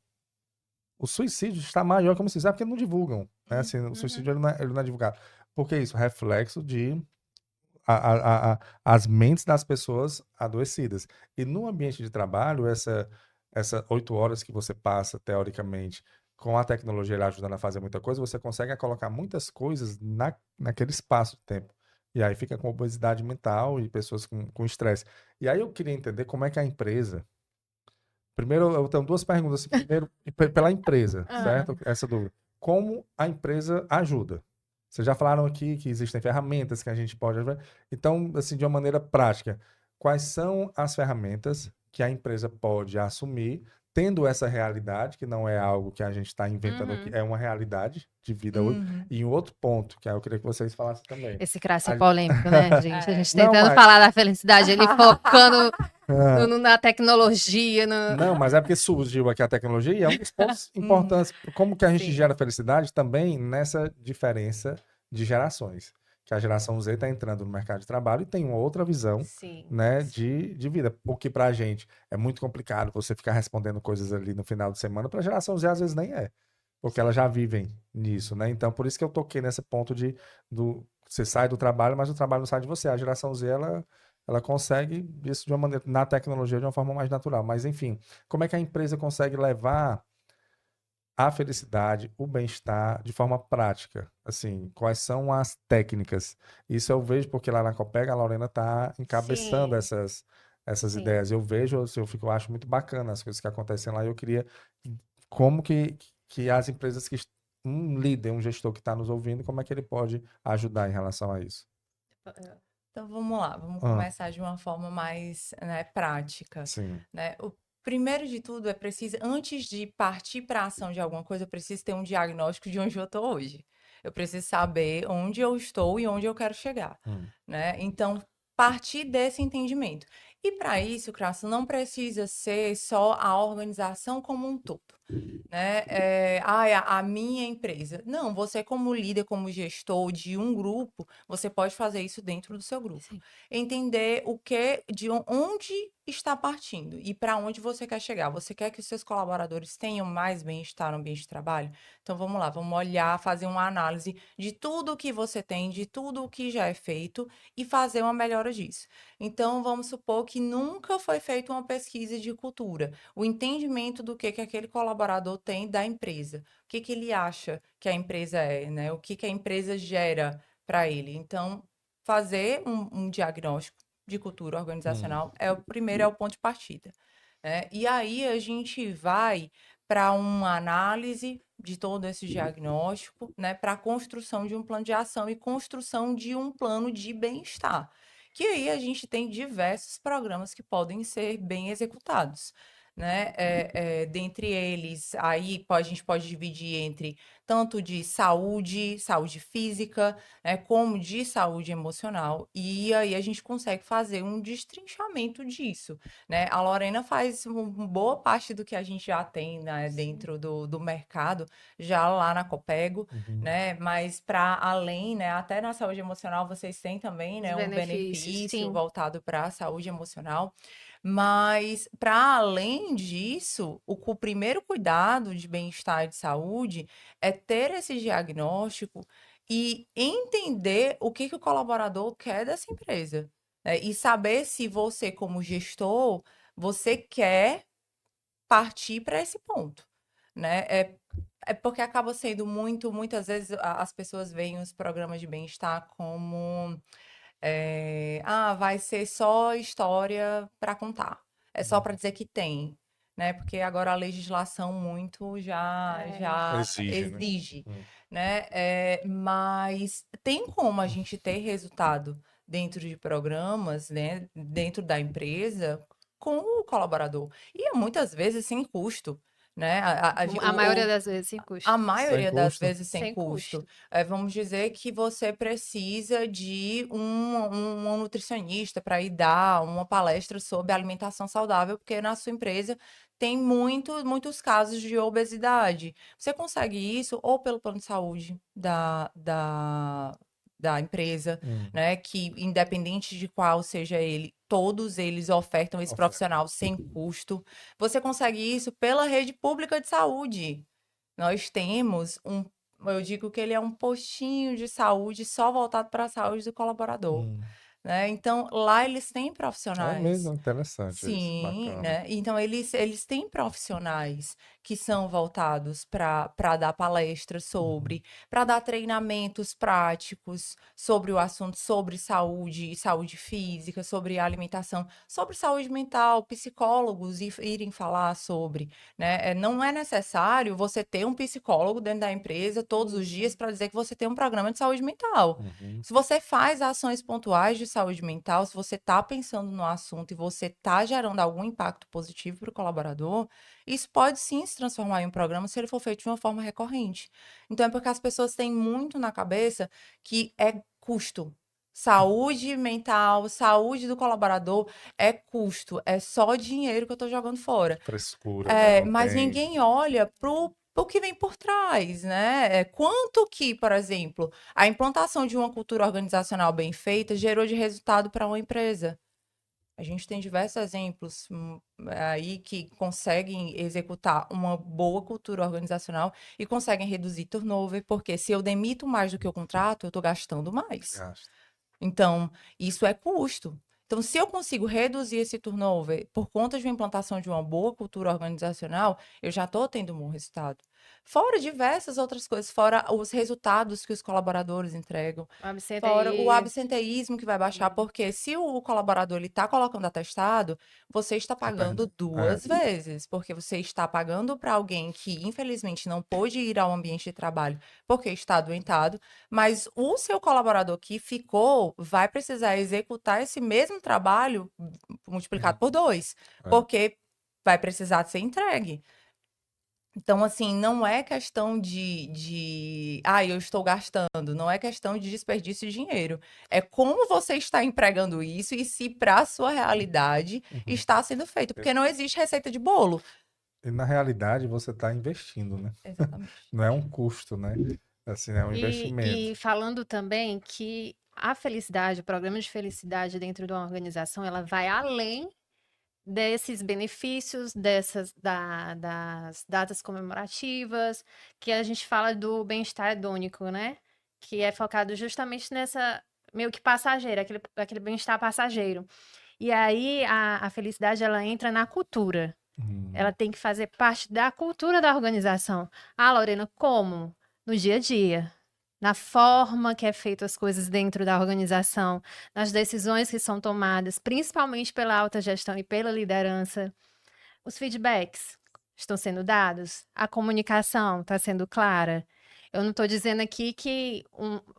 O suicídio está maior que o homicídio, é porque não divulgam, né? Assim, o suicídio ele não é divulgado. Porque isso, reflexo de as mentes das pessoas adoecidas. E no ambiente de trabalho, essa 8 horas que você passa, teoricamente, com a tecnologia ele ajudando a fazer muita coisa, você consegue colocar muitas coisas naquele espaço de tempo. E aí fica com obesidade mental e pessoas com estresse. E aí eu queria entender como é que a empresa. Primeiro, eu tenho duas perguntas. Assim. Primeiro, pela empresa, certo? Essa dúvida. Como a empresa ajuda? Vocês já falaram aqui que existem ferramentas que a gente pode ajudar. Então, assim, de uma maneira prática, quais são as ferramentas que a empresa pode assumir, tendo essa realidade, que não é algo que a gente está inventando aqui, é uma realidade de vida hoje. Uhum. E um outro ponto, que eu queria que vocês falassem também. Esse Crasso é A- polêmico, né, gente? A gente Não, tentando mas. falar da felicidade, ele focando Ah, na tecnologia. Não, mas é porque surgiu aqui a tecnologia e é um dos pontos Uhum. importantes. Como que a gente Sim. gera felicidade também nessa diferença de gerações. Que a geração Z está entrando no mercado de trabalho e tem uma outra visão, Sim. né, de vida. O que pra gente é muito complicado você ficar respondendo coisas ali no final de semana, pra geração Z às vezes nem é. Porque elas já vivem nisso, né? Então, por isso que eu toquei nesse ponto você sai do trabalho, mas o trabalho não sai de você. A geração Z, ela consegue isso de uma maneira, na tecnologia, de uma forma mais natural. Mas, enfim, como é que a empresa consegue levar a felicidade, o bem-estar de forma prática? Assim, quais são as técnicas? Isso eu vejo porque lá na Copega a Lorena está encabeçando Sim. essas Sim. ideias. Eu vejo, assim, eu acho muito bacana as coisas que acontecem lá e eu queria como que as empresas um líder, um gestor que está nos ouvindo, como é que ele pode ajudar em relação a isso? Então vamos lá, vamos Ah, começar de uma forma mais, né, prática, sim. né? O primeiro de tudo é preciso, antes de partir para a ação de alguma coisa, eu preciso ter um diagnóstico de onde eu estou hoje. Eu preciso saber onde eu estou e onde eu quero chegar, Hum. né? Então, partir desse entendimento. E para isso, Crasso, não precisa ser só a organização como um todo, né? A minha empresa. Não, você como líder, como gestor de um grupo, você pode fazer isso dentro do seu grupo. Sim. Entender onde está partindo e para onde você quer chegar. Você quer que os seus colaboradores tenham mais bem-estar no ambiente de trabalho? Então vamos lá, vamos olhar, fazer uma análise de tudo o que você tem, de tudo o que já é feito e fazer uma melhora disso. Então vamos supor que nunca foi feita uma pesquisa de cultura, o entendimento do que aquele colaborador tem da empresa, o que ele acha que a empresa é, né? O que a empresa gera para ele. Então, fazer um diagnóstico de cultura organizacional é o primeiro, é o ponto de partida, né? E aí a gente vai para uma análise de todo esse diagnóstico, né, para a construção de um plano de ação e construção de um plano de bem-estar. Que aí a gente tem diversos programas que podem ser bem executados. né? Dentre eles, aí a gente pode dividir entre tanto de saúde física, né, como de saúde emocional. E aí a gente consegue fazer um destrinchamento disso, né? A Lorena faz uma boa parte do que a gente já tem, né, Sim. dentro do mercado, já lá na Copego, Uhum. né? Mas para além, né, até na saúde emocional vocês têm também, Os né, um benefícios, benefício sim. voltado para a saúde emocional. Mas, para além disso, o primeiro cuidado de bem-estar e de saúde é ter esse diagnóstico e entender o que o colaborador quer dessa empresa, né? E saber se você, como gestor, você quer partir para esse ponto, né? É porque acaba sendo muitas vezes as pessoas veem os programas de bem-estar como vai ser só história para contar. É só para dizer que tem, né? Porque agora a legislação muito já Exige, né? exige, Hum. né? Mas tem como a gente ter resultado dentro de programas, né? Dentro da empresa com o colaborador. E muitas vezes sem custo, né? A maioria das vezes sem A custo. Sem maioria das custo? vezes sem Sem custo. custo. Vamos dizer que você precisa de um nutricionista para ir dar uma palestra sobre alimentação saudável, porque na sua empresa tem muitos casos de obesidade. Você consegue isso ou pelo plano de saúde da empresa, Hum. né? Que independente de qual seja ele, todos eles ofertam esse Oferta. profissional sem custo. Você consegue isso pela rede pública de saúde. Nós temos eu digo que ele é um postinho de saúde só voltado para a saúde do colaborador, Hum. né? Então, lá eles têm É profissionais. mesmo, interessante isso. Sim, Bacana. né? Então, eles têm profissionais que são voltados para dar palestras Uhum. para dar treinamentos práticos sobre o assunto, sobre saúde física, sobre alimentação, sobre saúde mental, psicólogos irem falar sobre, né? Não é necessário você ter um psicólogo dentro da empresa todos os dias Isso. para dizer que você tem um programa de saúde mental. Uhum. Se você faz ações pontuais de saúde mental, se você está pensando no assunto e você está gerando algum impacto positivo para o colaborador, isso pode sim se transformar em um programa se ele for feito de uma forma recorrente. Então, é porque as pessoas têm muito na cabeça que é custo. Saúde mental, saúde do colaborador é custo, é só dinheiro que eu estou jogando fora. Frescura, né? Não Mas tem. ninguém olha pro que vem por trás, né? Quanto que, por exemplo, a implantação de uma cultura organizacional bem feita gerou de resultado para uma empresa? A gente tem diversos exemplos aí que conseguem executar uma boa cultura organizacional e conseguem reduzir turnover, porque se eu demito mais do que eu contrato, eu estou gastando mais. Gasta. Então, isso é custo. Então, se eu consigo reduzir esse turnover por conta de uma implantação de uma boa cultura organizacional, eu já estou tendo um bom resultado. Fora diversas outras coisas, fora os resultados que os colaboradores entregam, fora o Absenteísmo. absenteísmo que vai baixar, porque se o colaborador está colocando atestado, você está Tá pagando perdendo. duas vezes, porque você está pagando para alguém que, infelizmente, não pôde ir ao ambiente de trabalho porque está adoentado, mas o seu colaborador que ficou vai precisar executar esse mesmo trabalho multiplicado por 2, É. porque vai precisar ser entregue. Então, assim, não é questão eu estou gastando, não é questão de desperdício de dinheiro. É como você está empregando isso e se para a sua realidade Uhum. está sendo feito, porque não existe receita de bolo. E na realidade você está investindo, né? Exatamente. Não é um custo, né? Assim, é um investimento. E falando também que a felicidade, o programa de felicidade dentro de uma organização, ela vai além desses benefícios, das datas comemorativas, que a gente fala do bem-estar hedônico, né? Que é focado justamente nessa, meio que passageiro, aquele bem-estar passageiro. E aí a felicidade, ela entra na cultura. Ela tem que fazer parte da cultura da organização. Ah, Lorena, como? No dia a dia. Na forma que é feito as coisas dentro da organização, nas decisões que são tomadas, principalmente pela alta gestão e pela liderança. Os feedbacks estão sendo dados, a comunicação está sendo clara. Eu não estou dizendo aqui que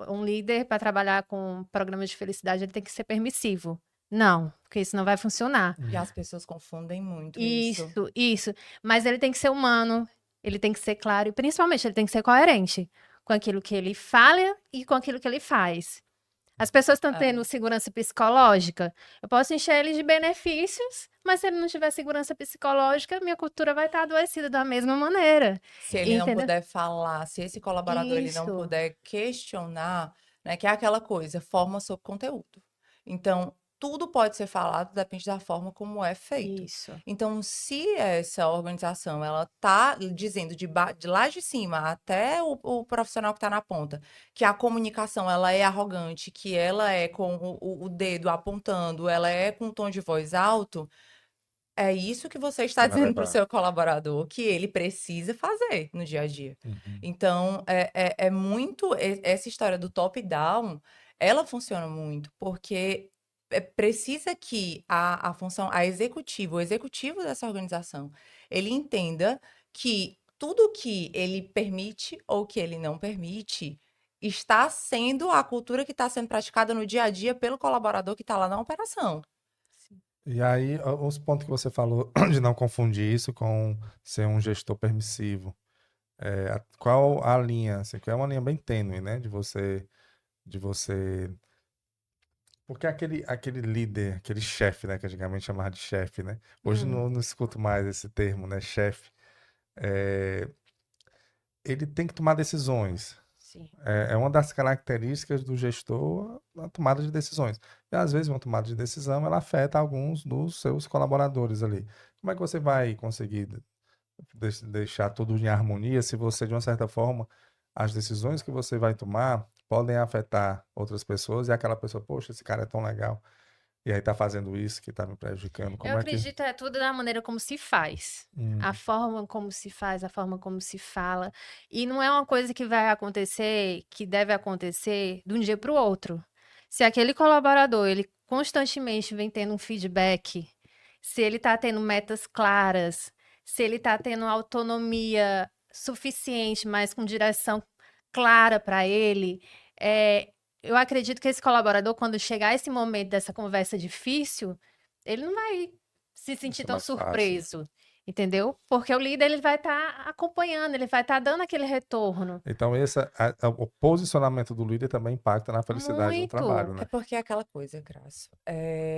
um líder, para trabalhar com programas de felicidade, ele tem que ser permissivo. Não, porque isso não vai funcionar. E as pessoas confundem muito isso. Isso. Mas ele tem que ser humano, ele tem que ser claro e principalmente ele tem que ser coerente com aquilo que ele fala e com aquilo que ele faz. As pessoas estão tendo segurança psicológica. Eu posso encher ele de benefícios, mas se ele não tiver segurança psicológica, minha cultura vai estar adoecida da mesma maneira. Se ele não Entendeu? puder falar, se esse colaborador ele não Isso. puder questionar, né, que é aquela coisa, forma sobre conteúdo. Então, tudo pode ser falado, depende da forma como é feito. Isso. Então, se essa organização ela tá dizendo de lá de cima até o profissional que está na ponta, que a comunicação ela é arrogante, que ela é com o dedo apontando, ela é com um tom de voz alto, é isso que você está Você vai dizendo para o levar. seu colaborador que ele precisa fazer no dia a dia. Uhum. Então, é muito. Essa história do top-down, ela funciona muito, porque precisa que a função, o executivo dessa organização, ele entenda que tudo que ele permite ou que ele não permite está sendo a cultura que está sendo praticada no dia a dia pelo colaborador que está lá na operação. E aí, os pontos que você falou de não confundir isso com ser um gestor permissivo. Qual a linha? Assim, que é uma linha bem tênue, né? De você. Porque aquele líder, aquele chefe, né? Que antigamente chamava de chefe, né? Hoje não escuto mais esse termo, né? Chefe. É, ele tem que tomar decisões. Sim. É uma das características do gestor a tomada de decisões. E às vezes uma tomada de decisão ela afeta alguns dos seus colaboradores ali. Como é que você vai conseguir deixar tudo em harmonia se você, de uma certa forma, as decisões que você vai tomar podem afetar outras pessoas e aquela pessoa, poxa, esse cara é tão legal e aí tá fazendo isso que tá me prejudicando. Eu Como é que... acredito tudo da maneira como se faz. A forma como se faz, a forma como se fala. E não é uma coisa que vai acontecer, que deve acontecer de um dia para o outro. Se aquele colaborador, ele constantemente vem tendo um feedback, se ele está tendo metas claras, se ele está tendo autonomia suficiente, mas com direção clara para ele, eu acredito que esse colaborador, quando chegar esse momento dessa conversa difícil, ele não vai se sentir é tão mais fácil. surpreso, entendeu? Porque o líder ele vai estar acompanhando, ele vai estar dando aquele retorno. Então, o posicionamento do líder também impacta na felicidade do trabalho, Muito. É né? porque é aquela coisa, Graça.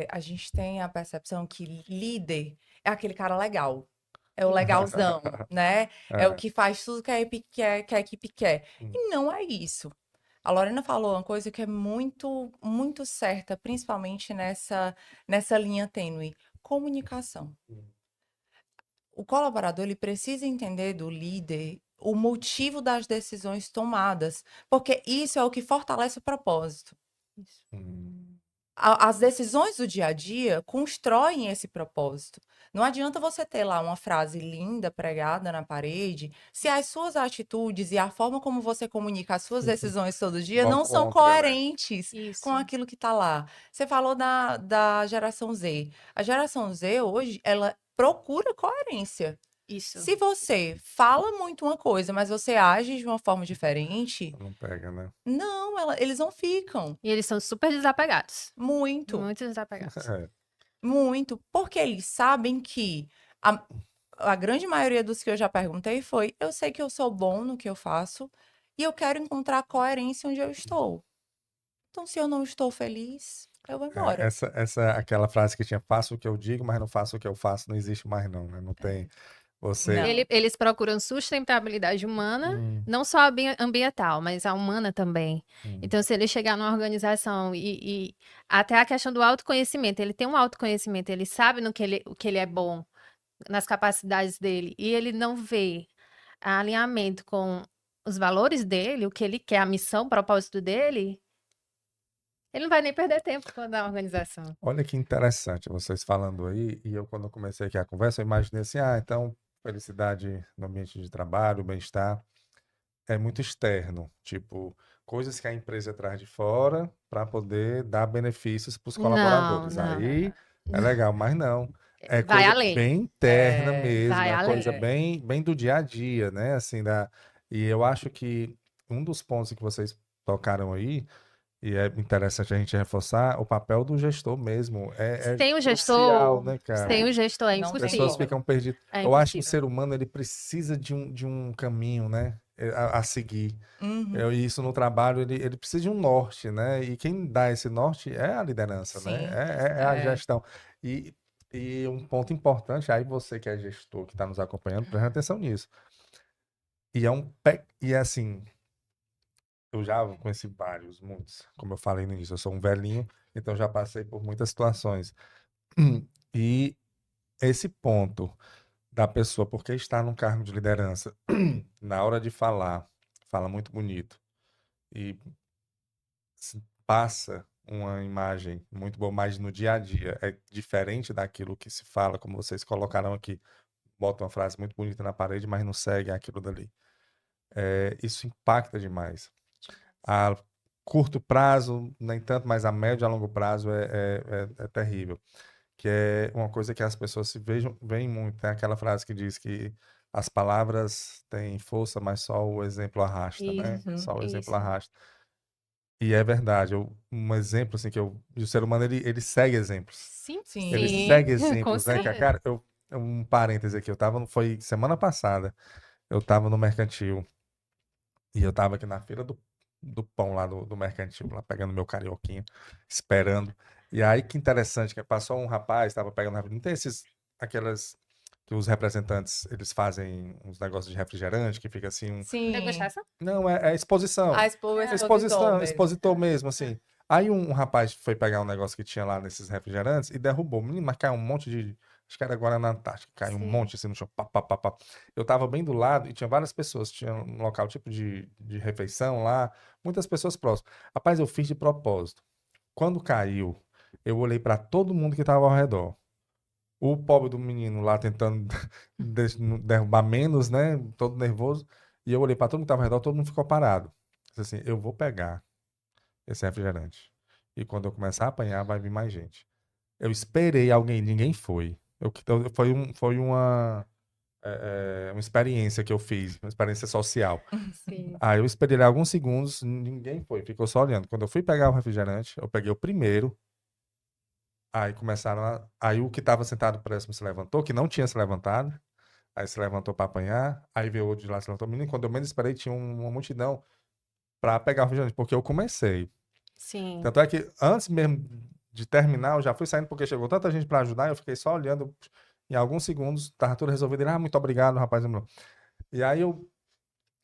A gente tem a percepção que líder é aquele cara legal. É o legalzão, né? É o que faz tudo que a equipe quer. E não é isso. A Lorena falou uma coisa que é muito, muito certa, principalmente nessa linha tênue. Comunicação. O colaborador ele precisa entender do líder o motivo das decisões tomadas, porque isso é o que fortalece o propósito. As decisões do dia a dia constroem esse propósito. Não adianta você ter lá uma frase linda pregada na parede, se as suas atitudes e a forma como você comunica as suas decisões todo dia Vão não são contra, né? coerentes Isso. com aquilo que está lá. Você falou da geração Z. A geração Z hoje, ela procura coerência. Isso. Se você fala muito uma coisa, mas você age de uma forma diferente, Não pega, né? não, eles não ficam. E eles são super desapegados. Muito. Muito desapegados. Muito, porque eles sabem que a grande maioria dos que eu já perguntei foi: eu sei que eu sou bom no que eu faço e eu quero encontrar coerência onde eu estou. Então, se eu não estou feliz, eu vou embora. Aquela frase que tinha, faço o que eu digo, mas não faço o que eu faço, não existe mais não, né? Não tem, você... Não. Eles procuram sustentabilidade humana, não só ambiental, mas a humana também. Então, se ele chegar numa organização e até a questão do autoconhecimento, ele tem um autoconhecimento, ele sabe no que o que ele é bom, nas capacidades dele, e ele não vê alinhamento com os valores dele, o que ele quer, a missão, o propósito dele, ele não vai nem perder tempo com a organização. Olha que interessante vocês falando aí, e eu quando comecei aqui a conversa, eu imaginei assim, então, felicidade no ambiente de trabalho, bem-estar, é muito externo, tipo, coisas que a empresa traz de fora para poder dar benefícios para os colaboradores. Não. Aí é legal, mas não. É Vai coisa além. bem interna mesmo, vai é coisa além. bem do dia a dia, né? Assim, e eu acho que um dos pontos que vocês tocaram aí E é interessante a gente reforçar o papel do gestor mesmo. É Sem o crucial, gestor, né, cara? sem o gestor é Não As tem pessoas impossível. como. ficam perdidas. É Eu acho que o impossível. ser humano ele precisa de um caminho, né, a seguir. Uhum. E isso no trabalho ele precisa de um norte, né? E quem dá esse norte é a liderança, né? Sim. É a É. gestão. E, e um ponto importante, aí você que é gestor, que está nos acompanhando, presta atenção nisso. E é assim, eu já conheci vários, muitos. Como eu falei no início, eu sou um velhinho, então já passei por muitas situações. E esse ponto da pessoa, porque está num cargo de liderança, na hora de falar, fala muito bonito e passa uma imagem muito boa, mas no dia a dia é diferente daquilo que se fala, como vocês colocaram aqui, bota uma frase muito bonita na parede, mas não segue aquilo dali. Isso impacta demais. A curto prazo, nem tanto, mas a médio e a longo prazo é terrível. Que é uma coisa que as pessoas se veem muito. Tem aquela frase que diz que as palavras têm força, mas só o exemplo arrasta, né? Isso, Só o exemplo isso. arrasta. E é verdade. Um exemplo assim e o ser humano ele segue exemplos. Sim, Ele Sim. segue sim, com exemplos, né, cara? certeza. Cara, um parêntese aqui, foi semana passada, eu tava no mercantil e eu tava aqui na fila do pão lá do mercantil, lá pegando meu carioquinho, esperando. E aí que interessante, que passou um rapaz, tava pegando, não tem aquelas que os representantes, eles fazem uns negócios de refrigerante, que fica assim, Sim. Degustação? não, é A exposição. Ah, expositor mesmo. Expositor mesmo, ah. assim. Aí um rapaz foi pegar um negócio que tinha lá nesses refrigerantes e derrubou. Menino, mas caiu um monte de. Acho que era agora na Antártica. Caiu um Sim. monte assim no chão. Pá, pá, pá, pá. Eu tava bem do lado e tinha várias pessoas. Tinha um local tipo de refeição lá. Muitas pessoas próximas. Rapaz, eu fiz de propósito. Quando caiu, eu olhei para todo mundo que tava ao redor. O pobre do menino lá tentando derrubar menos, né? Todo nervoso. E eu olhei para todo mundo que tava ao redor, todo mundo ficou parado. Disse assim, eu vou pegar esse refrigerante. E quando eu começar a apanhar, vai vir mais gente. Eu esperei alguém, ninguém foi. Foi uma experiência que eu fiz, uma experiência social. Sim. Aí eu esperei alguns segundos, ninguém foi, ficou só olhando. Quando eu fui pegar o refrigerante, eu peguei o primeiro, aí aí o que estava sentado próximo se levantou, que não tinha se levantado, aí se levantou para apanhar, aí veio outro de lá se levantou. Menino, quando eu menos esperei, tinha uma multidão para pegar o refrigerante, porque eu comecei. Sim. Tanto é que antes mesmo de terminar, eu já fui saindo porque chegou tanta gente para ajudar, eu fiquei só olhando. Em alguns segundos, tava tudo resolvido. Ele, muito obrigado, rapaz. E aí eu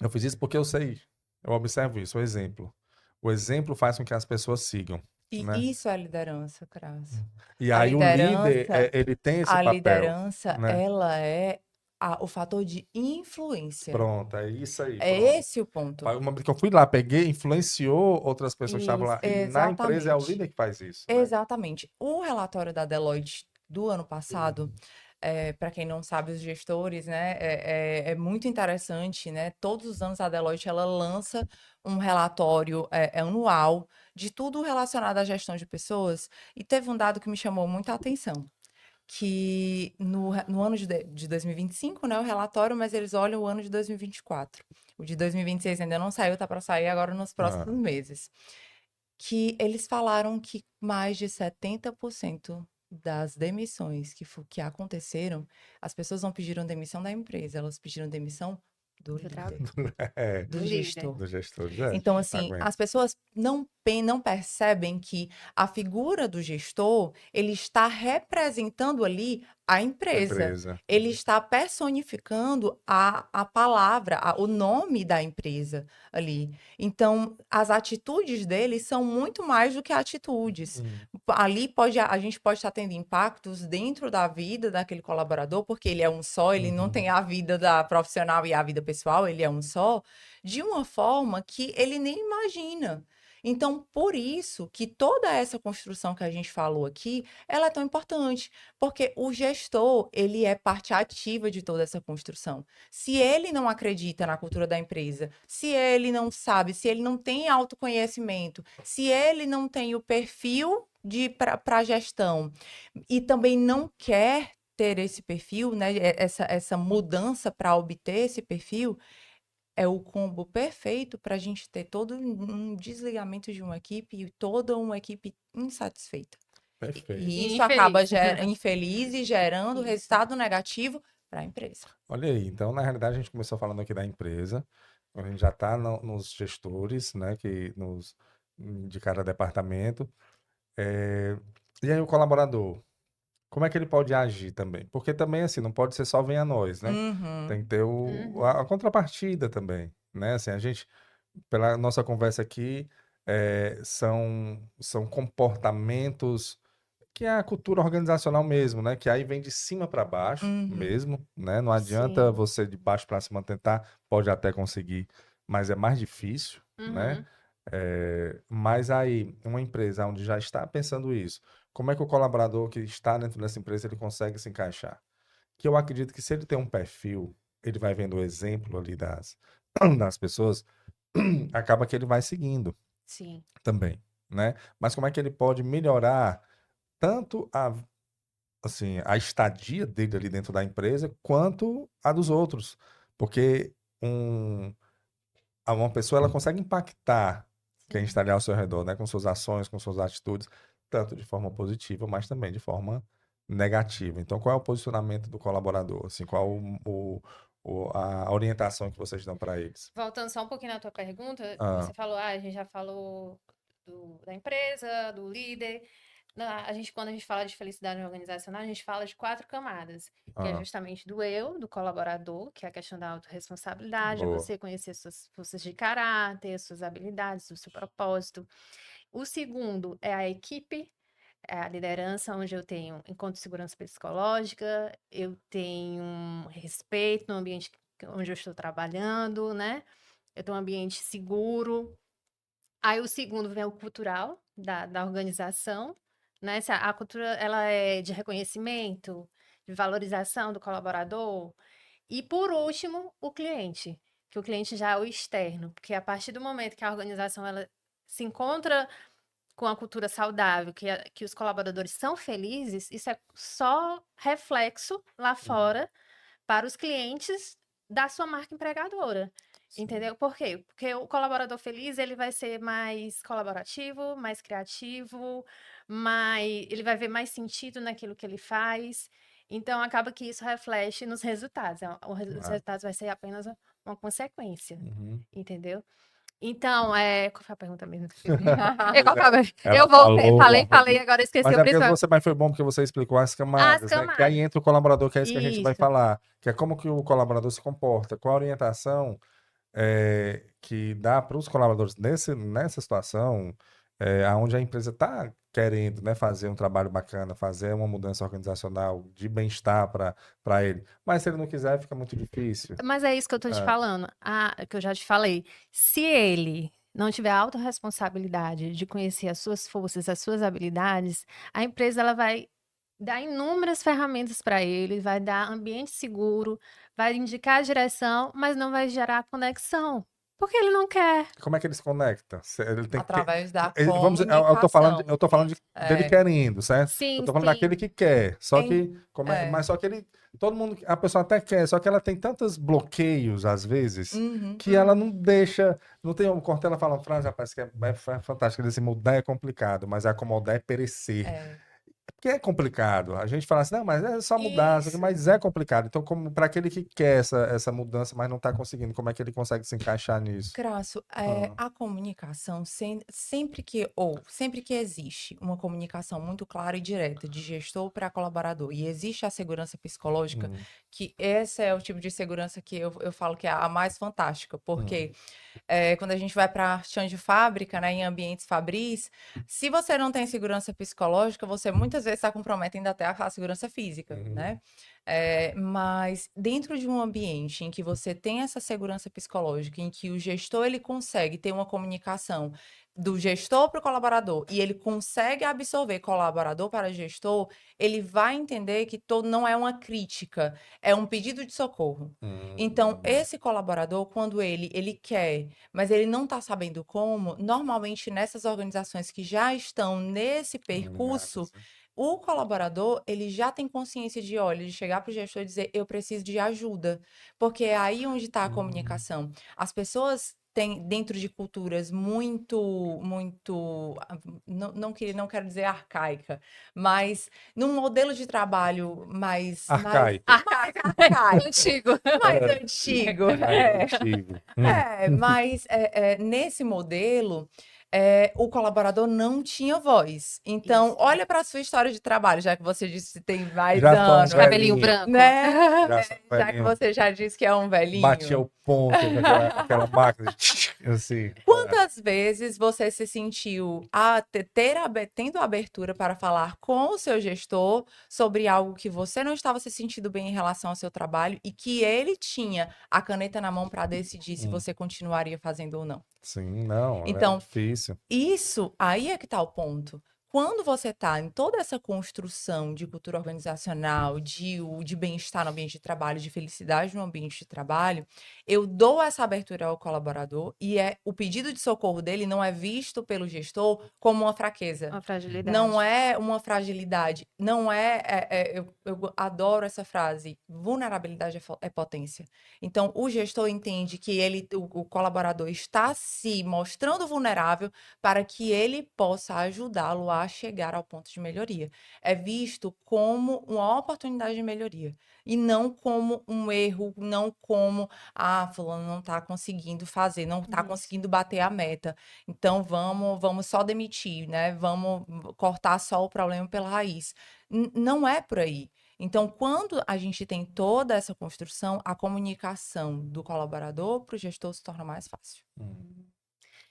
fiz isso porque eu sei, eu observo isso, o exemplo. O exemplo faz com que as pessoas sigam, E né? isso é liderança, Cras. E A aí o líder, liderança, ele tem esse a papel, liderança, né? ela é o fator de influência. Pronto, é isso aí, É pronto. esse o ponto. Uma vez que eu fui lá, peguei, influenciou outras pessoas que estavam Isso. lá. E na empresa é o Exatamente. líder que faz isso, né? Exatamente. O relatório da Deloitte do ano passado, para quem não sabe, os gestores, né, é muito interessante, né? Todos os anos a Deloitte ela lança um relatório anual de tudo relacionado à gestão de pessoas. E teve um dado que me chamou muita atenção, que no ano de 2025, né, o relatório, mas eles olham o ano de 2024. O de 2026 ainda não saiu, tá para sair agora nos Ah, próximos meses. Que eles falaram que mais de 70% das demissões que aconteceram, as pessoas não pediram demissão da empresa, elas pediram demissão do Do, tra... líder, é, do do líder. gestor. dos gestores, Então, assim, aguenta. as pessoas não percebem que a figura do gestor, ele está representando ali a A empresa. empresa. Ele está personificando a palavra, o nome da empresa ali. Então, as atitudes dele são muito mais do que atitudes. Hum. Ali a gente pode estar tendo impactos dentro da vida daquele colaborador, porque ele é um só, ele não tem Uhum. a vida da profissional e a vida pessoal, ele é um só de uma forma que ele nem imagina. Então, por isso que toda essa construção que a gente falou aqui, ela é tão importante, porque o gestor, ele é parte ativa de toda essa construção. Se ele não acredita na cultura da empresa, se ele não sabe, se ele não tem autoconhecimento, se ele não tem o perfil para gestão e também não quer ter esse perfil, né, essa mudança para obter esse perfil, é o combo perfeito para a gente ter todo um desligamento de uma equipe e toda uma equipe insatisfeita. Perfeito. E E isso acaba infeliz. infeliz e gerando Isso. resultado negativo para a empresa. Olha aí, então na realidade a gente começou falando aqui da empresa, a gente já está nos gestores, né, que nos de cada departamento. É, e aí o colaborador, como é que ele pode agir também? Porque também assim, não pode ser só venha a nós, né? Uhum. Tem que ter Uhum. a contrapartida também, né? Assim, a gente, pela nossa conversa aqui, são comportamentos que é a cultura organizacional mesmo, né? Que aí vem de cima para baixo Uhum. mesmo, né? Não adianta Sim. você de baixo para cima tentar, pode até conseguir, mas é mais difícil, né? Uhum. Mas aí, uma empresa onde já está pensando isso, como é que o colaborador que está dentro dessa empresa ele consegue se encaixar? Que eu acredito que se ele tem um perfil, ele vai vendo o exemplo ali das pessoas, acaba que ele vai seguindo Sim. também, né? Mas como é que ele pode melhorar tanto assim, a estadia dele ali dentro da empresa, quanto a dos outros. Porque um, uma pessoa ela consegue impactar quem Sim. está ali ao seu redor, né? Com suas ações, com suas atitudes, tanto de forma positiva, mas também de forma negativa. Então, qual é o posicionamento do colaborador? Assim, qual a orientação que vocês dão para eles? Voltando só um pouquinho na tua pergunta, Ah, você falou, a gente já falou da empresa, do líder. Quando a gente fala de felicidade organizacional, a gente fala de 4 camadas, que é ah, justamente do eu, do colaborador, que é a questão da autorresponsabilidade, é boa. você conhecer suas forças de caráter, suas habilidades, o seu propósito. O segundo é a equipe, é a liderança, onde eu tenho encontro de segurança psicológica, eu tenho um respeito no ambiente onde eu estou trabalhando, né? Eu tenho um ambiente seguro. Aí o segundo vem o cultural da organização, né? Se a cultura ela é de reconhecimento, de valorização do colaborador. E por último, o cliente, que o cliente já é o externo, porque a partir do momento que a organização ela se encontra com a cultura saudável, que os colaboradores são felizes, isso é só reflexo lá Uhum. fora para os clientes da sua marca empregadora. Sim. Entendeu? Por quê? Porque o colaborador feliz, ele vai ser mais colaborativo, mais criativo, ele vai ver mais sentido naquilo que ele faz. Então, acaba que isso reflete nos resultados. Os Ah, resultados vai ser apenas uma consequência, uhum. entendeu? Então, qual foi a pergunta mesmo? Qual Pois foi é, eu ela voltei, falou. falei, agora esqueci Mas o é porque principal. você, mas foi bom porque você explicou as As camadas, né? Que aí camadas. entra o colaborador, que é isso que a gente vai Isso. falar, que é como que o colaborador se comporta, qual a orientação que dá para os colaboradores nessa situação, onde a empresa está querendo, né, fazer um trabalho bacana, fazer uma mudança organizacional de bem-estar para ele. Mas se ele não quiser, fica muito difícil. Mas é isso que eu tô te Ah, falando, que eu já te falei. Se ele não tiver a autorresponsabilidade de conhecer as suas forças, as suas habilidades, a empresa ela vai dar inúmeras ferramentas para ele, vai dar ambiente seguro, vai indicar a direção, mas não vai gerar conexão, porque ele não quer. como é que ele se conecta? Ele tem que. Através da Vamos dizer, eu tô falando, comunicação. eu tô falando dele É, querendo, certo? Eu Sim, tô falando daquele sim. que quer. Só em- que, é. mas só que ele, todo mundo, a pessoa até quer, só que ela tem tantos bloqueios, às vezes, Uhum. que ela não deixa. Não tem. O Cortella fala uma frase, rapaz, que é fantástica. Ele diz assim, mudar é complicado, mas acomodar é perecer. É. Porque é complicado. A gente fala assim, não, mas é só mudar, Isso. mas é complicado. Então, como para aquele que quer essa mudança, mas não está conseguindo, como é que ele consegue se encaixar nisso? Crasso, Ah, a comunicação, sempre que existe uma comunicação muito clara e direta de gestor para colaborador, e existe a segurança psicológica, hum, que esse é o tipo de segurança que eu falo que é a mais fantástica, hum, porque quando a gente vai para chão de fábrica, né, em ambientes fabris, se você não tem segurança psicológica, você muitas vezes está comprometendo até a segurança física, uhum. né? Mas dentro de um ambiente em que você tem essa segurança psicológica, em que o gestor ele consegue ter uma comunicação do gestor para o colaborador e ele consegue absorver colaborador para gestor, ele vai entender que todo não é uma crítica, é um pedido de socorro. Então, Hum, esse colaborador, quando ele quer, mas ele não está sabendo como, normalmente nessas organizações que já estão nesse percurso, alinhadas, né? O colaborador, ele já tem consciência de, olha, de chegar para o gestor e dizer, eu preciso de ajuda, porque é aí onde está a Hum. comunicação. As pessoas têm, dentro de culturas muito, não quero dizer arcaica, mas num modelo de trabalho mais Arcaico. arcaico, Antigo. mais É. antigo, Mais antigo. mas nesse modelo, o colaborador não tinha voz. Então, Isso. olha para a sua história de trabalho, já que você disse que tem mais Já sou um anos, Cabelinho velhinho. branco. né? Já sou um Já que velhinho. você já disse que é um Batia velhinho. o ponto com aquela máquina. Assim. Quantas vezes você se sentiu tendo abertura para falar com o seu gestor sobre algo que você não estava se sentindo bem em relação ao seu trabalho e que ele tinha a caneta na mão para decidir se Hum. você continuaria fazendo ou não? Sim, não, era Então, difícil. isso aí é que está o ponto. Quando você está em toda essa construção de cultura organizacional, de bem-estar no ambiente de trabalho, de felicidade no ambiente de trabalho, eu dou essa abertura ao colaborador e o pedido de socorro dele não é visto pelo gestor como uma fraqueza. Uma fragilidade. Não é uma fragilidade. Não eu adoro essa frase. Vulnerabilidade é potência. Então, o gestor entende que o colaborador está se mostrando vulnerável para que ele possa ajudá-lo a chegar ao ponto de melhoria. É visto como uma oportunidade de melhoria e não como um erro, não como, fulano não está conseguindo fazer, não está Isso. conseguindo bater a meta. Então vamos só demitir, né? Vamos cortar só o problema pela raiz. Não é por aí. Então, quando a gente tem toda essa construção, a comunicação do colaborador para o gestor se torna mais fácil.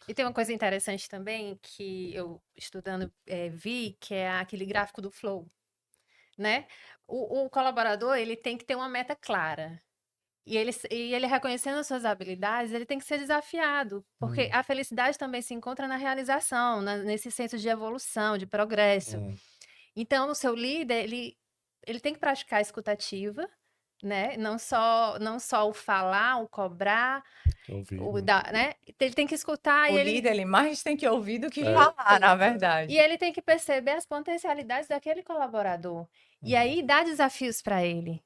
E tem uma coisa interessante também que eu, estudando, vi, que é aquele gráfico do flow, né? O colaborador, ele tem que ter uma meta clara. E ele reconhecendo as suas habilidades, ele tem que ser desafiado, porque a felicidade também se encontra na realização, nesse senso de evolução, de progresso. Então, o seu líder, ele tem que praticar a escutativa, né? Não só o falar, o cobrar, né? Ele tem que escutar O e ele líder, ele mais tem que ouvir do que É. falar, na e verdade. ele tem que perceber as potencialidades daquele colaborador. E aí dar desafios para ele.